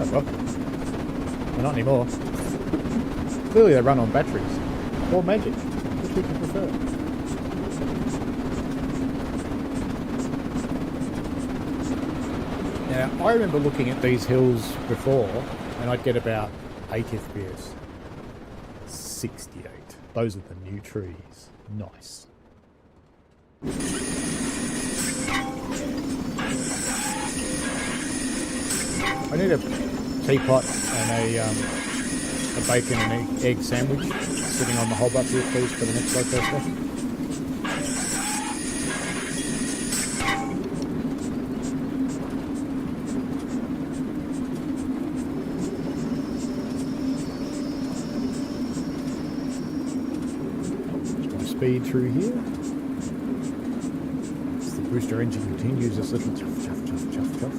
Oh well. Well, not anymore. Clearly they run on batteries. Or magic. Which would you prefer? Now, I remember looking at these hills before, and I'd get about 8 FPS. 68. Those are the new trees. Nice. I need a teapot and a bacon and egg sandwich sitting on the hob up here, please, for the next loco session. Speed through here. As the booster engine continues this little chuff, chuff, chuff, chuff, chuff.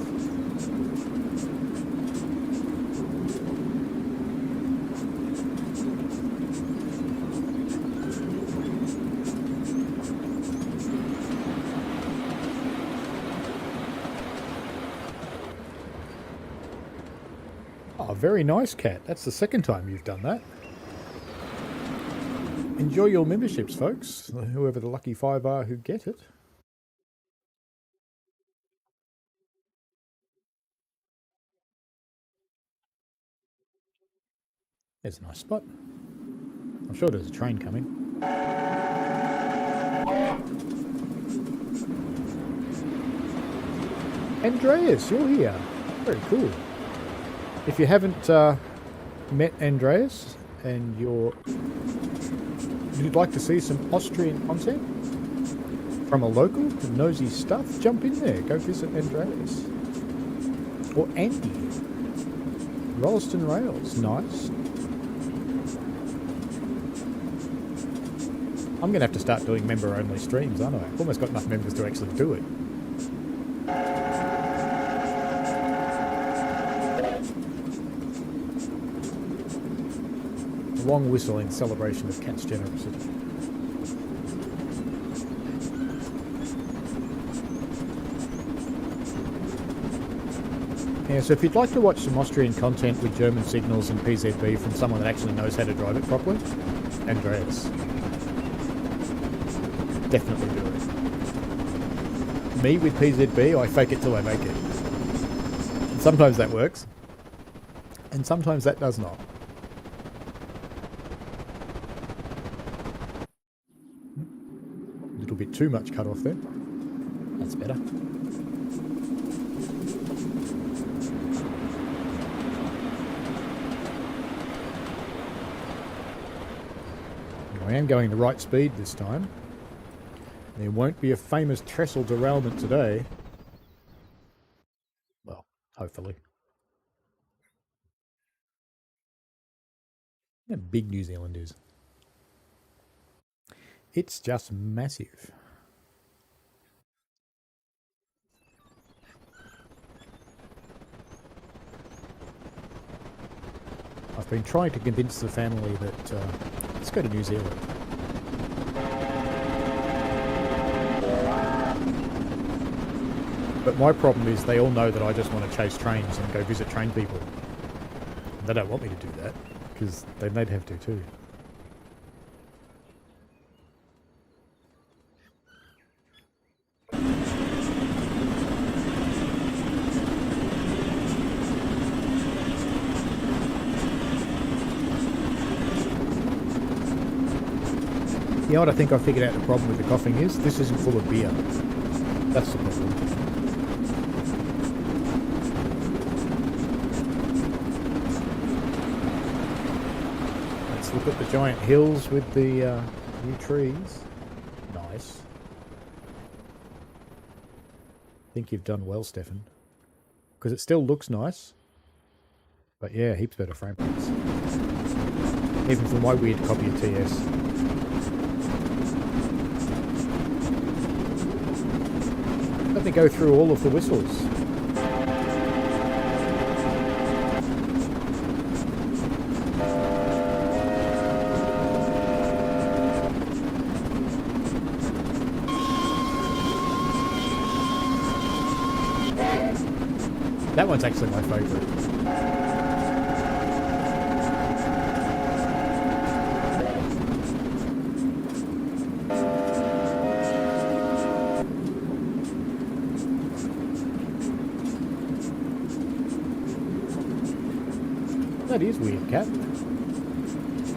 Oh, very nice, Cat. That's the second time you've done that. Enjoy your memberships, folks, whoever the lucky 5 are who get it. There's a nice spot. I'm sure there's a train coming. Andreas, you're here. Very cool. If you haven't met Andreas and you'd like to see some Austrian content from a local who knows his stuff, jump in there. Go visit Andreas. Or Andy. Rolleston Rails. Nice. I'm going to have to start doing member-only streams, aren't I? I've almost got enough members to actually do it. Long whistle in celebration of Cat's generosity. Yeah, so if you'd like to watch some Austrian content with German signals and PZB from someone that actually knows how to drive it properly, Andreas. Definitely do it. Me with PZB, I fake it till I make it. And sometimes that works, and sometimes that does not. A little bit too much cut off there. That's better. I am going the right speed this time. There won't be a famous trestle derailment today. Well, hopefully. How big New Zealand is. It's just massive. I've been trying to convince the family that let's go to New Zealand. But my problem is they all know that I just want to chase trains and go visit train people. And they don't want me to do that, because they'd have to too. You know what I think I figured out the problem with the coughing is? This isn't full of beer. That's the problem. Let's look at the giant hills with the new trees. Nice. I think you've done well, Stefan. Because it still looks nice. But yeah, heaps better frame rates. Even for my weird copy of TS. Let me go through all of the whistles. That one's actually my favourite. That is weird, Cat.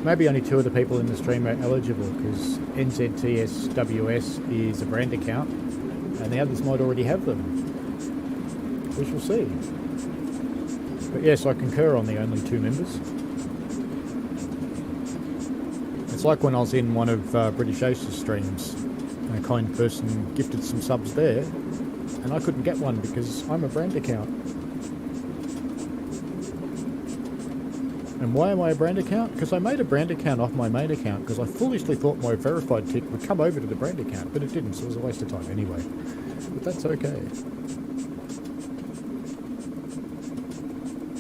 Maybe only 2 of the people in the stream are eligible because NZTSWS is a brand account and the others might already have them. We shall see. But yes, I concur on the only 2 members. It's like when I was in one of British Ace's streams and a kind person gifted some subs there and I couldn't get one because I'm a brand account. And why am I a brand account? Because I made a brand account off my main account because I foolishly thought my verified tick would come over to the brand account, but it didn't, so it was a waste of time anyway. But that's okay.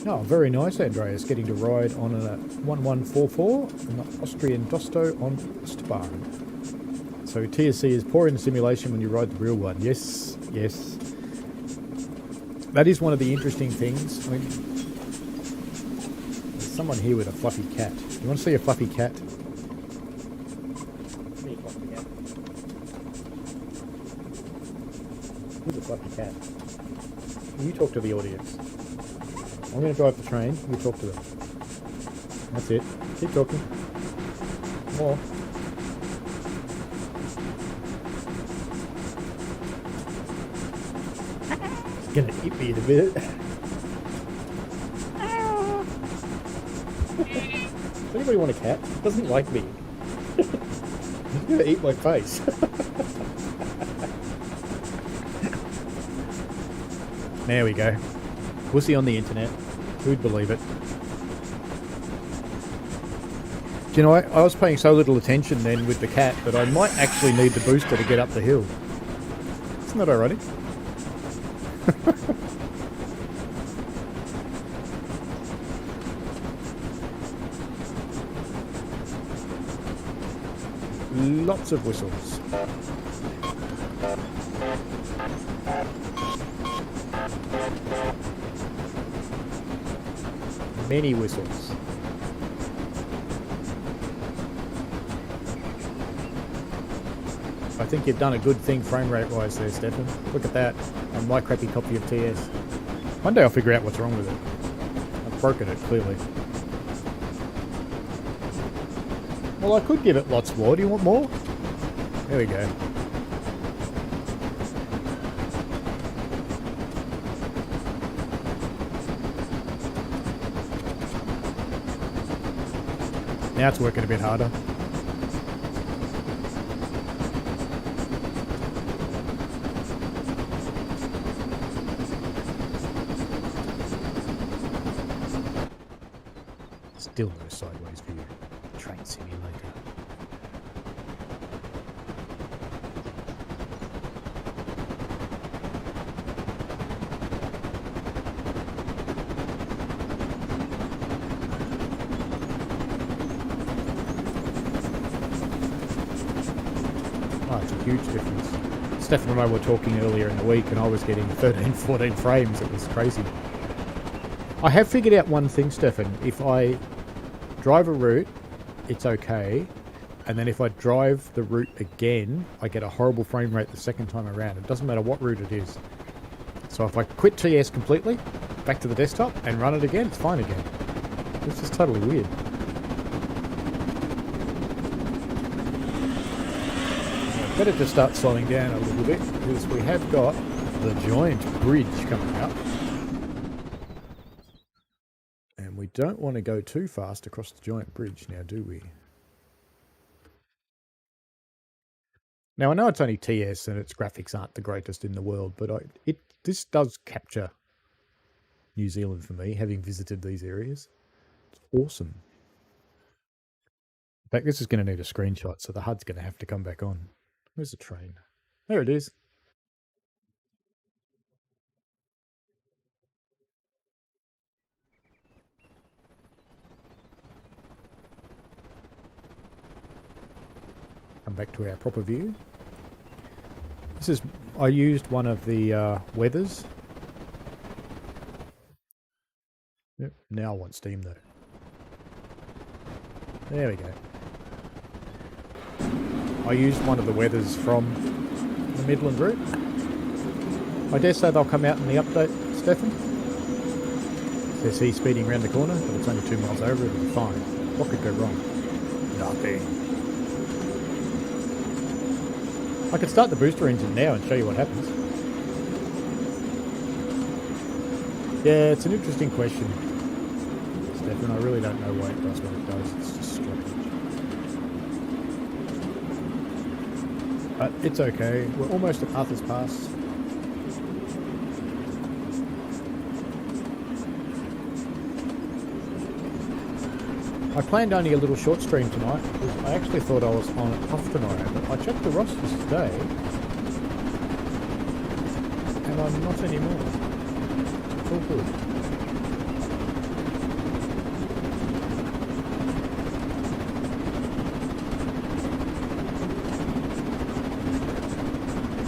Oh, very nice, Andreas, getting to ride on a 1144 and the Austrian Dosto on Ostbahn. So TSC is poor in the simulation when you ride the real one. Yes, yes. That is one of the interesting things. I mean, there's someone here with a fluffy cat. You want to see a fluffy cat? See a fluffy cat. Who's a fluffy cat? You talk to the audience. I'm going to drive the train, you talk to them. That's it. Keep talking. More. It's going to eat me in a bit. Does anybody want a cat? It doesn't like me. It's going to eat my face. There we go. Pussy on the internet. Who'd believe it? Do you know, I was paying so little attention then with the cat that I might actually need the booster to get up the hill. Isn't that ironic? Lots of whistles. Many whistles. I think you've done a good thing frame rate wise there, Stefan. Look at that on my crappy copy of TS. One day I'll figure out what's wrong with it. I've broken it, clearly. Well, I could give it lots more. Do you want more? There we go. Now it's working a bit harder. Still no sideways view. Train simulator. Oh, it's a huge difference. Stefan and I were talking earlier in the week and I was getting 13, 14 frames. It was crazy. I have figured out one thing, Stefan. If I drive a route, it's okay. And then if I drive the route again, I get a horrible frame rate the second time around. It doesn't matter what route it is. So if I quit TS completely, back to the desktop, and run it again, it's fine again. It's just totally weird. Better to start slowing down a little bit because we have got the giant bridge coming up. And we don't want to go too fast across the giant bridge now, do we? Now I know it's only TS and its graphics aren't the greatest in the world, but this does capture New Zealand for me, having visited these areas. It's awesome. In fact, this is going to need a screenshot, so the HUD's going to have to come back on. Where's the train? There it is. Come back to our proper view. This is, I used one of the weathers. Yep, now I want steam though. There we go. I used one of the weathers from the Midland route. I dare say they'll come out in the update, Stefan. TSC speeding around the corner, but it's only 2 miles over, it'll be fine. What could go wrong? Nothing. I could start the booster engine now and show you what happens. Yeah, it's an interesting question, Stefan. I really don't know why it does what it does. It's just strange. But it's okay. We're almost at Arthur's Pass. I planned only a little short stream tonight because I actually thought I was on it off tonight, but I checked the rosters today and I'm not anymore. It's all good.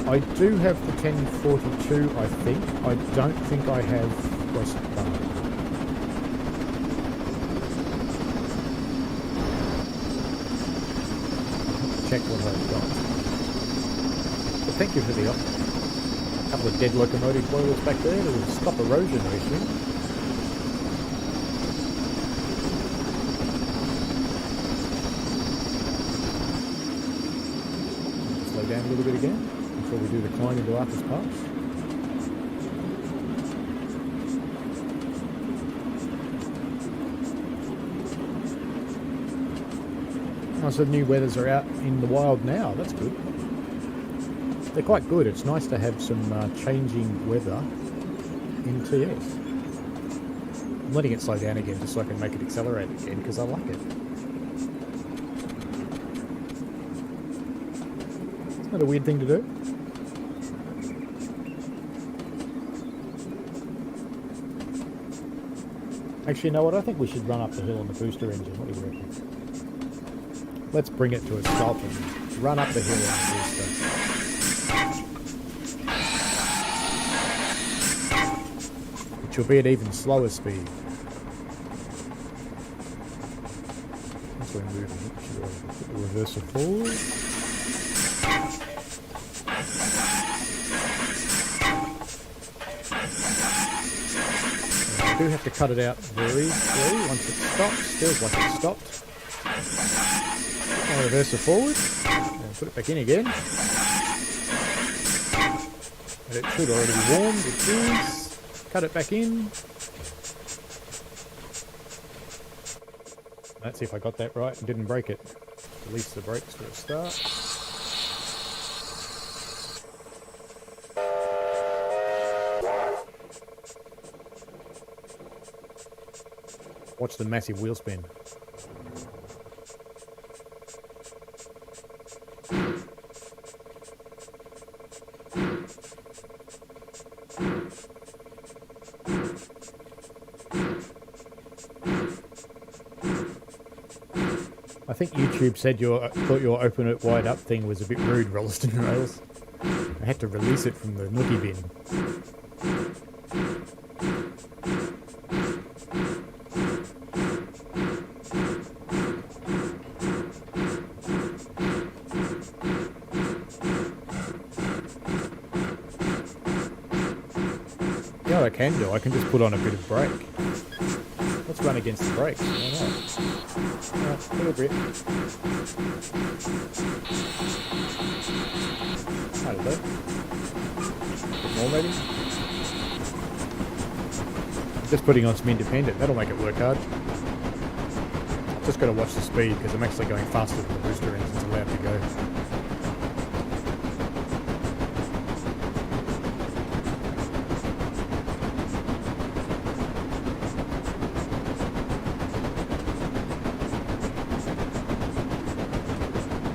I do have the 1042, I think. I don't think I have West Bar. Check what I've got. But thank you for the offer. A couple of dead locomotive boilers back there that will stop erosion, I assume. Slow down a little bit again before we do the climb into Arthur's Pass. Oh, so the new weathers are out in the wild now. That's good. They're quite good. It's nice to have some changing weather in TS. I'm letting it slow down again just so I can make it accelerate again because I like it. Isn't that a weird thing to do? Actually, you know what? I think we should run up the hill on the booster engine. What do you reckon? Let's bring it to a stop and run up the hill on the booster. Which will be at even slower speed. As we're moving it, should I put the reverser forward? I do have to cut it out very slowly once it stops. Feels like it stopped. Reverser forward and put it back in again. And it should already be warmed. It is. Cut it back in. Let's see if I got that right and didn't break it. Release the brakes for a start. Watch the massive wheel spin. I think YouTube said thought your open it wide up thing was a bit rude, Rolliston Rails. I had to release it from the nookie bin. Yeah, I can do. I can just put on a bit of brake. Let's run against the brakes. Why not? Alright, a little bit. That'll do. A bit more maybe. Just putting on some independent. That'll make it work hard. Just got to watch the speed because I'm actually going faster than the booster engine's allowed to go.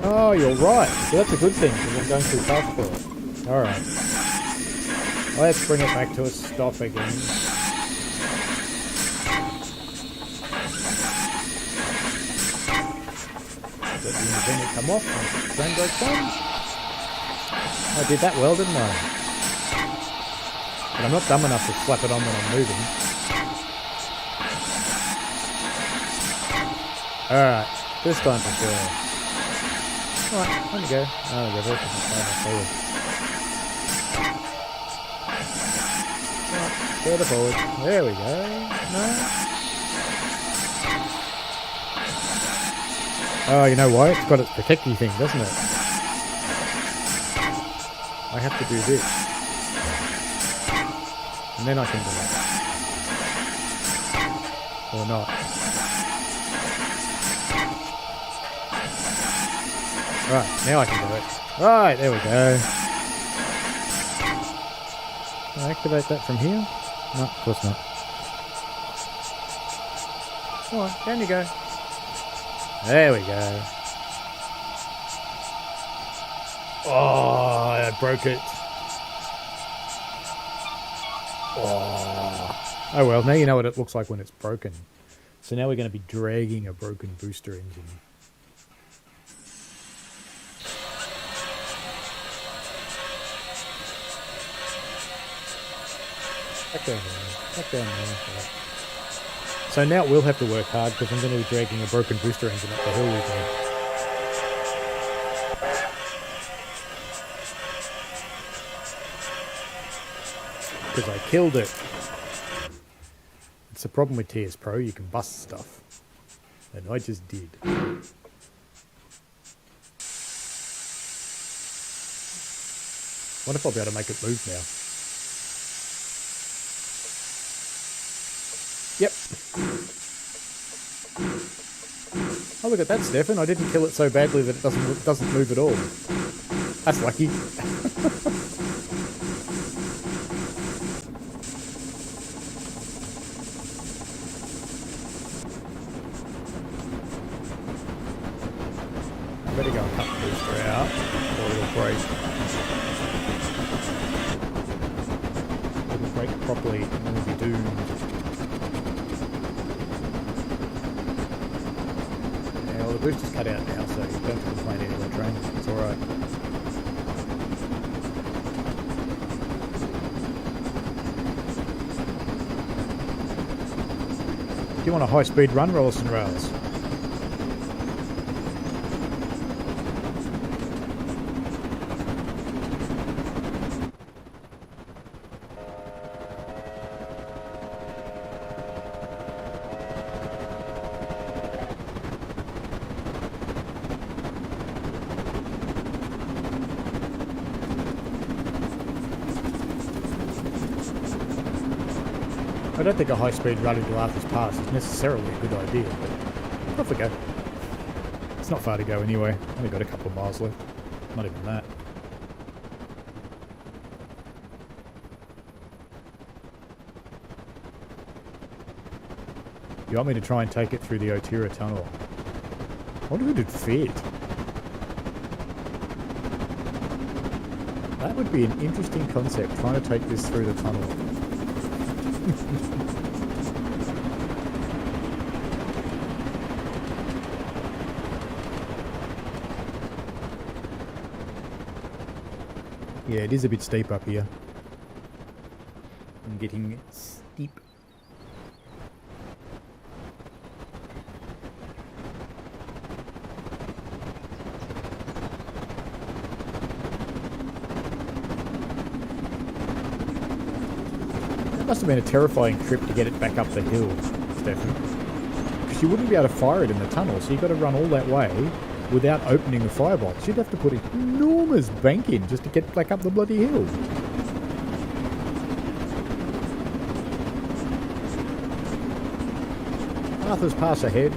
Oh, you're right. So that's a good thing because I'm going too fast for it. Alright. Let's bring it back to a stop again. Let the independent come off and train brakes on. I did that well, didn't I? But I'm not dumb enough to slap it on when I'm moving. Alright, this time for sure. Alright, on you go. Oh, the reverse isn't far enough forward. Alright, further forward. There we go. No. Oh, you know why? It's got its protecty thing, doesn't it? I have to do this. And then I can do it. Or not. Right, now I can do it. Right, there we go. Can I activate that from here? No, of course not. Come on, down you go. There we go. Oh, I broke it. Oh well, now you know what it looks like when it's broken. So now we're going to be dragging a broken booster engine. Back down there. Back down there. Right. So now we'll have to work hard because I'm going to be dragging a broken booster engine up the hill with me. Because I killed it. It's the problem with TS Pro, you can bust stuff. And I just did. Wonder if I'll be able to make it move now. Yep. Oh, look at that, Stefan. I didn't kill it so badly that it doesn't move at all. That's lucky. I better go and cut the booster out, or it'll break. It'll break properly, and then we'll be doomed. The booster's cut out now, so you don't have to complain anyway, train. It's alright. Do you want a high-speed run, Rollers and Rails? I don't think a high-speed run into Arthur's Pass is necessarily a good idea, but off we go. It's not far to go anyway. Only got a couple of miles left. Not even that. You want me to try and take it through the Otira tunnel? I wonder if it'd fit. That would be an interesting concept, trying to take this through the tunnel. Yeah, it is a bit steep up here. I'm getting steep. That must have been a terrifying trip to get it back up the hill, Stefan. Because you wouldn't be able to fire it in the tunnel, so you've got to run all that way without opening the firebox. You'd have to put an enormous bank in just to get back up the bloody hill. Arthur's Pass ahead.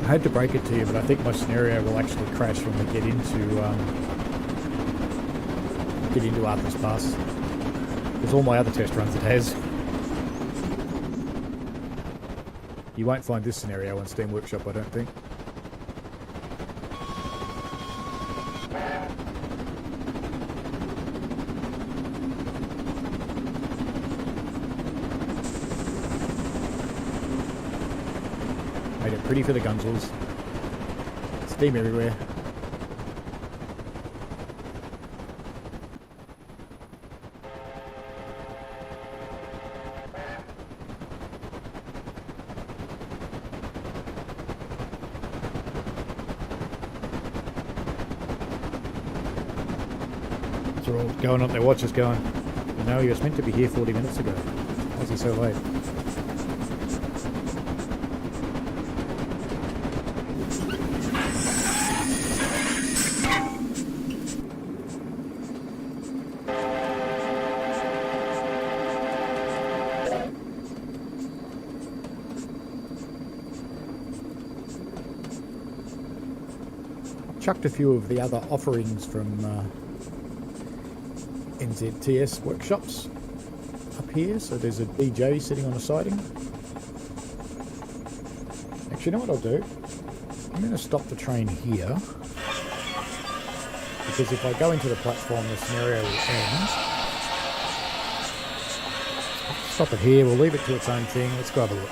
I hate to break it to you, but I think my scenario will actually crash when we get into Arthur's Pass. Because all my other test runs it has. You won't find this scenario on Steam Workshop, I don't think. Made it pretty for the gunzels. Steam everywhere. Guards are all going on their watches going, you know, he was meant to be here 40 minutes ago. Why is he so late? Chucked a few of the other offerings from NZTS Workshops up here. So there's a DJ sitting on a siding. Actually, you know what I'll do? I'm going to stop the train here, because if I go into the platform, the scenario will end. Stop it here. We'll leave it to its own thing. Let's go have a look.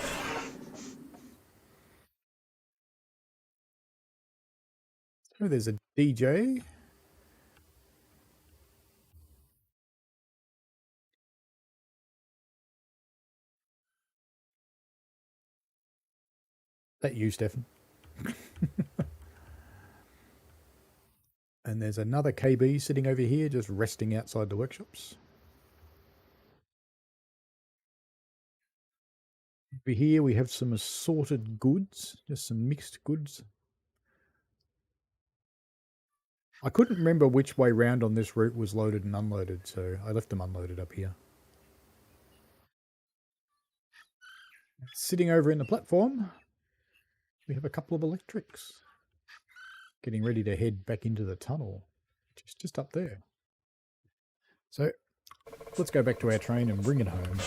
So there's a DJ. That you, Stefan. And there's another KB sitting over here, just resting outside the workshops. Over here we have some assorted goods, just some mixed goods. I couldn't remember which way round on this route was loaded and unloaded, so I left them unloaded up here. Sitting over in the platform, we have a couple of electrics. Getting ready to head back into the tunnel, which is just up there. So let's go back to our train and bring it home.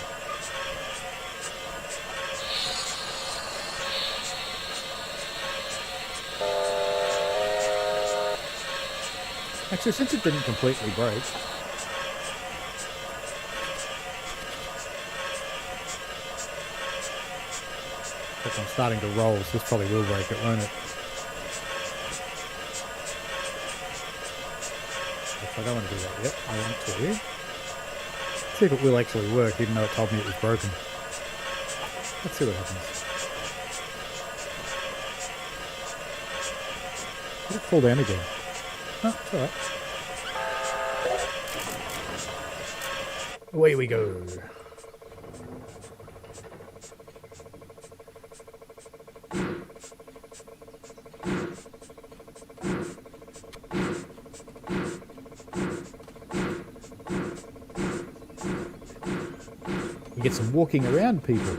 Actually, since it didn't completely break, if I'm starting to roll, so this probably will break it, won't it? If I don't want to do that yet, I want to see if it will actually work, even though it told me it was broken. Let's see what happens. Did it fall down again? Oh, it's alright. Away we go. You get some walking around people.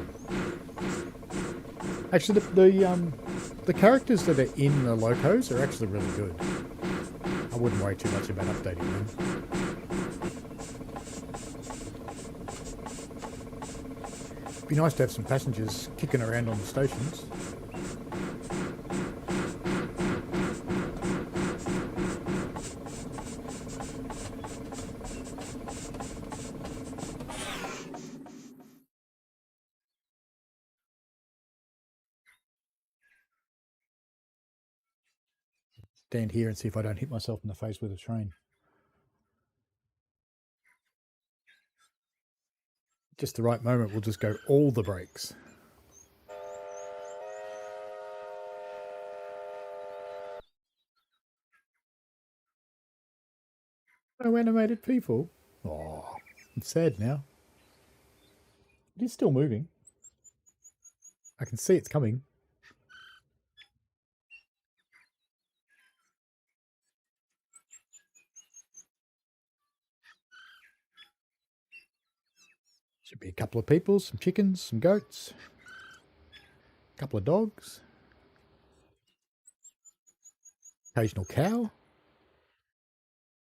Actually, the characters that are in the locos are actually really good. I wouldn't worry too much about updating them. It'd be nice to have some passengers kicking around on the stations. Stand here and see if I don't hit myself in the face with a train. Just the right moment, we'll just go all the brakes. No animated people. Oh, it's sad now. It is still moving. I can see it's coming. Should be a couple of people, some chickens, some goats, a couple of dogs, occasional cow.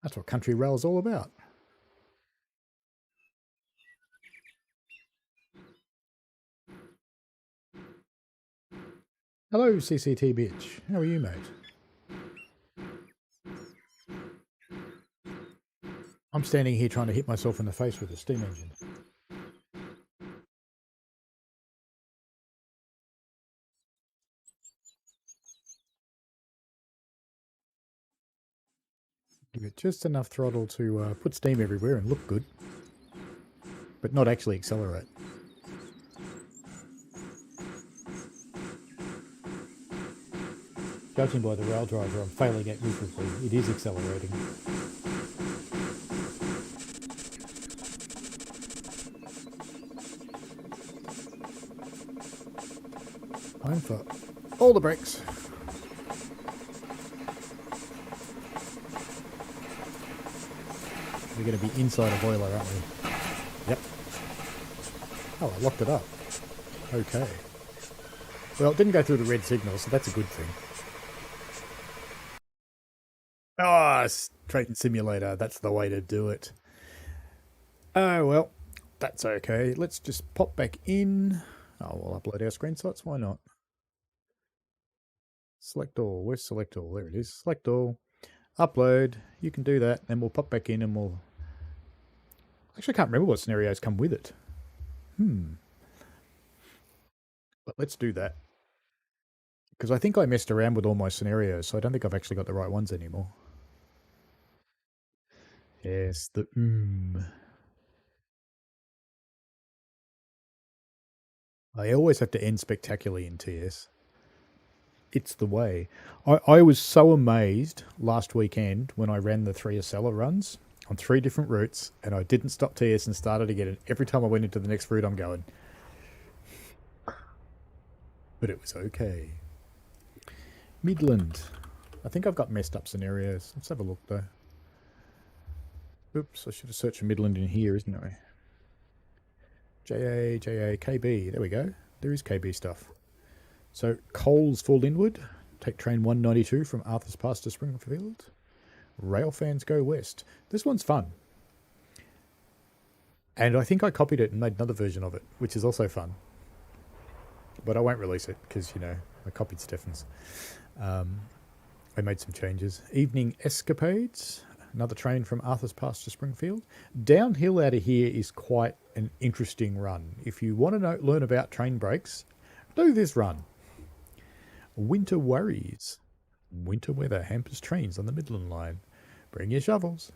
That's what country rail is all about. Hello, CCT bitch. How are you, mate? I'm standing here trying to hit myself in the face with a steam engine. Give it just enough throttle to put steam everywhere and look good, but not actually accelerate. Judging by the rail driver, I'm failing at miserably. It is accelerating. for all the brakes. We're going to be inside a boiler, aren't we? Yep. Oh, I locked it up. Okay. Well, it didn't go through the red signal, so that's a good thing. Ah, Train Simulator. That's the way to do it. Oh, well, that's okay. Let's just pop back in. Oh, we'll upload our screenshots. Why not? Select all. Where's select all? There it is. Select all. Upload. You can do that. Then we'll pop back in and we'll... Actually, I can't remember what scenarios come with it. But let's do that. Because I think I messed around with all my scenarios, so I don't think I've actually got the right ones anymore. Yes, the I always have to end spectacularly in TS. It's the way. I was so amazed last weekend when I ran the 3 Acela runs on 3 different routes, and I didn't stop TS and started again. And every time I went into the next route, I'm going. But it was okay. Midland. I think I've got messed up scenarios. Let's have a look, though. Oops, I should have searched for Midland in here, isn't I? JA, KB. There we go. There is KB stuff. So, Coles for Linwood. Take train 192 from Arthur's Pass to Springfield. Rail fans go west. This one's fun. And I think I copied it and made another version of it, which is also fun. But I won't release it because, you know, I copied Stefan's. I made some changes. Evening Escapades. Another train from Arthur's Pass to Springfield. Downhill out of here is quite an interesting run. If you want to learn about train breaks, do this run. Winter Worries. Winter weather hampers trains on the Midland Line. Bring your shovels.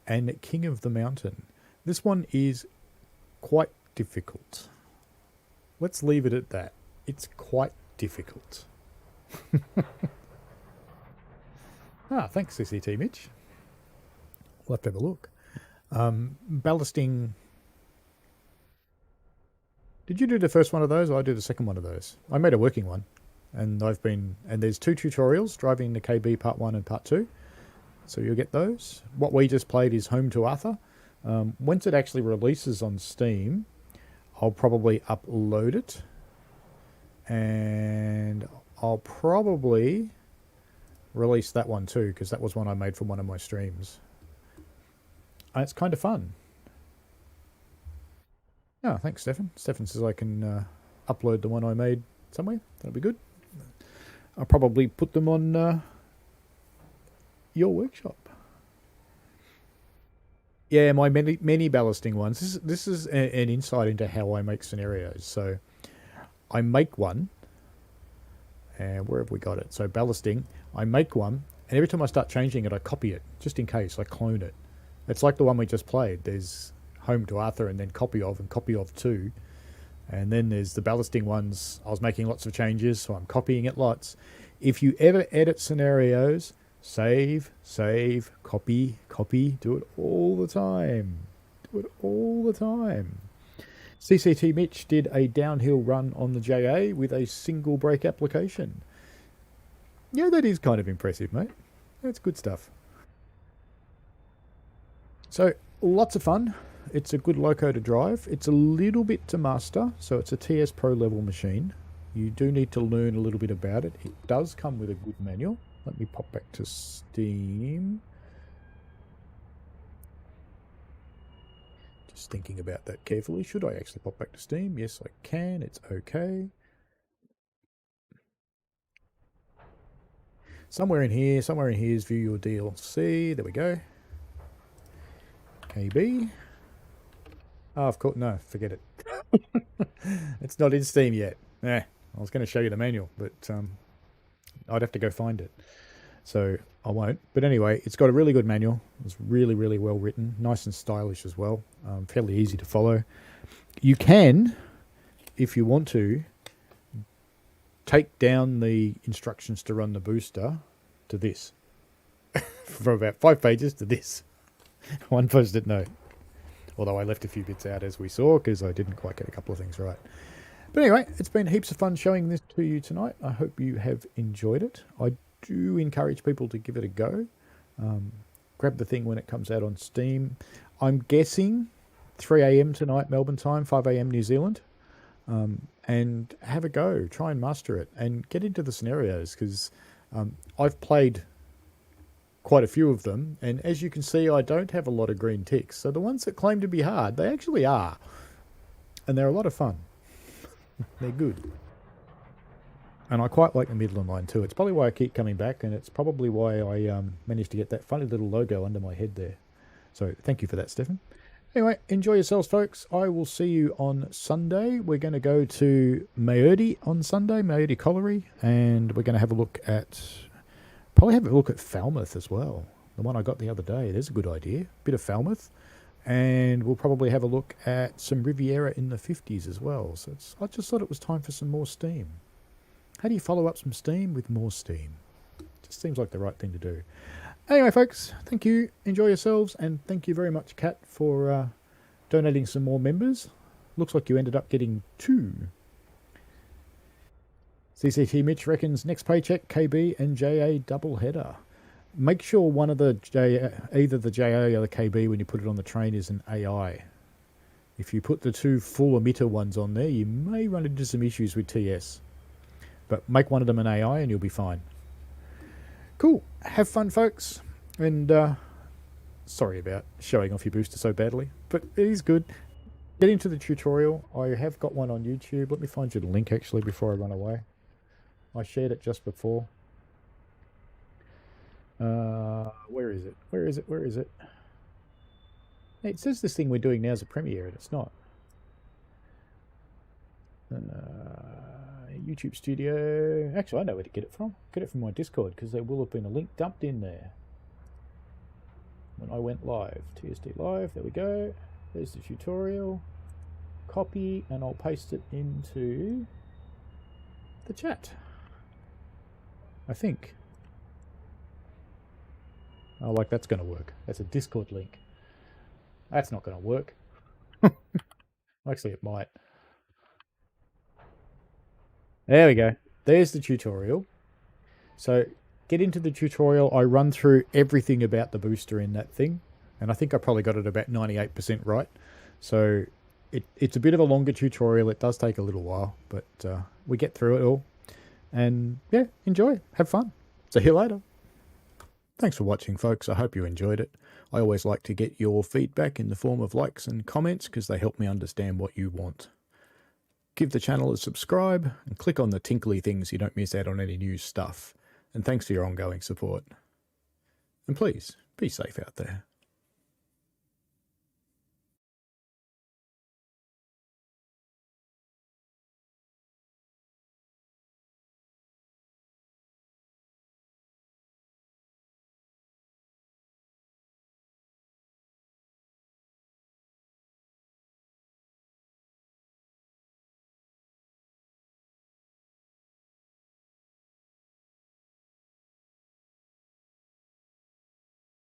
And King of the Mountain. This one is quite difficult. Let's leave it at that. It's quite difficult. Thanks, CCT Mitch. We'll have to have a look. Ballasting. Did you do the first one of those, or I do the second one of those? I made a working one, and there's 2 tutorials, driving the KB part 1 and part 2. So you'll get those. What we just played is Home to Arthur. Once it actually releases on Steam, I'll probably upload it, and I'll probably release that one too, because that was one I made for one of my streams. And it's kind of fun. Oh, thanks, Stefan. Stefan says I can upload the one I made somewhere. That'll be good. I'll probably put them on your workshop. Yeah, my many ballasting ones. This is an insight into how I make scenarios. So I make one, and where have we got it? So ballasting, I make one, and every time I start changing it, I copy it, just in case. I clone it. It's like the one we just played. There's Home to Arthur and then copy of and copy of 2. And then there's the ballasting ones. I was making lots of changes, so I'm copying it lots. If you ever edit scenarios, save, copy. Do it all the time. CCT Mitch did a downhill run on the JA with a single brake application. Yeah, that is kind of impressive, mate. That's good stuff. So, lots of fun. It's a good loco to drive. It's a little bit to master, so it's a TS Pro level machine. You do need to learn a little bit about it. It does come with a good manual. Let me pop back to Steam. Just thinking about that carefully. Should I actually pop back to Steam? Yes, I can. It's okay. Somewhere in here is view your DLC. There we go. KB. Oh, of course, no, forget it. It's not in Steam yet. I was going to show you the manual, but I'd have to go find it. So I won't. But anyway, it's got a really good manual. It's really, really well written. Nice and stylish as well. Fairly easy to follow. You can, if you want to, take down the instructions to run the booster to this. From about 5 pages to this. One post-it note. Although I left a few bits out, as we saw, because I didn't quite get a couple of things right. But anyway, it's been heaps of fun showing this to you tonight. I hope you have enjoyed it. I do encourage people to give it a go. Grab the thing when it comes out on Steam. I'm guessing 3 a.m. tonight, Melbourne time, 5 a.m. New Zealand. And have a go. Try and master it and get into the scenarios, because I've played quite a few of them. And as you can see, I don't have a lot of green ticks. So the ones that claim to be hard, they actually are. And they're a lot of fun. They're good. And I quite like the Midland Line too. It's probably why I keep coming back, and it's probably why I managed to get that funny little logo under my head there. So thank you for that, Stefan. Anyway, enjoy yourselves, folks. I will see you on Sunday. We're going to go to Maerdy on Sunday, Maerdy Colliery, and we're going to have a look at, probably have a look at Falmouth as well. The one I got the other day. There's a good idea. Bit of Falmouth. And we'll probably have a look at some Riviera in the 50s as well. So I just thought it was time for some more steam. How do you follow up some steam with more steam? Just seems like the right thing to do. Anyway, folks, thank you. Enjoy yourselves. And thank you very much, Kat, for donating some more members. Looks like you ended up getting 2. CCT Mitch reckons next paycheck, KB and JA double header. Make sure one of the either the JA or the KB when you put it on the train is an AI. If you put the 2 full emitter ones on there, you may run into some issues with TS. But make one of them an AI and you'll be fine. Cool. Have fun, folks. And sorry about showing off your booster so badly, but it is good. Get into the tutorial. I have got one on YouTube. Let me find you the link actually before I run away. I shared it just before. Where is it? Where is it? Where is it? It says this thing we're doing now is a premiere, and it's not. YouTube Studio. Actually, I know where to get it from. Get it from my Discord, because there will have been a link dumped in there when I went live. TSD Live. There we go. There's the tutorial. Copy, and I'll paste it into the chat. I think. Oh, like that's going to work. That's a Discord link. That's not going to work. Actually, it might. There we go. There's the tutorial. So get into the tutorial. I run through everything about the booster in that thing. And I think I probably got it about 98% right. So it's a bit of a longer tutorial. It does take a little while, but we get through it all. And yeah, enjoy. Have fun. See you later. Thanks for watching, folks. I hope you enjoyed it. I always like to get your feedback in the form of likes and comments, because they help me understand what you want. Give the channel a subscribe and click on the tinkly things so you don't miss out on any new stuff. And thanks for your ongoing support. And please, be safe out there.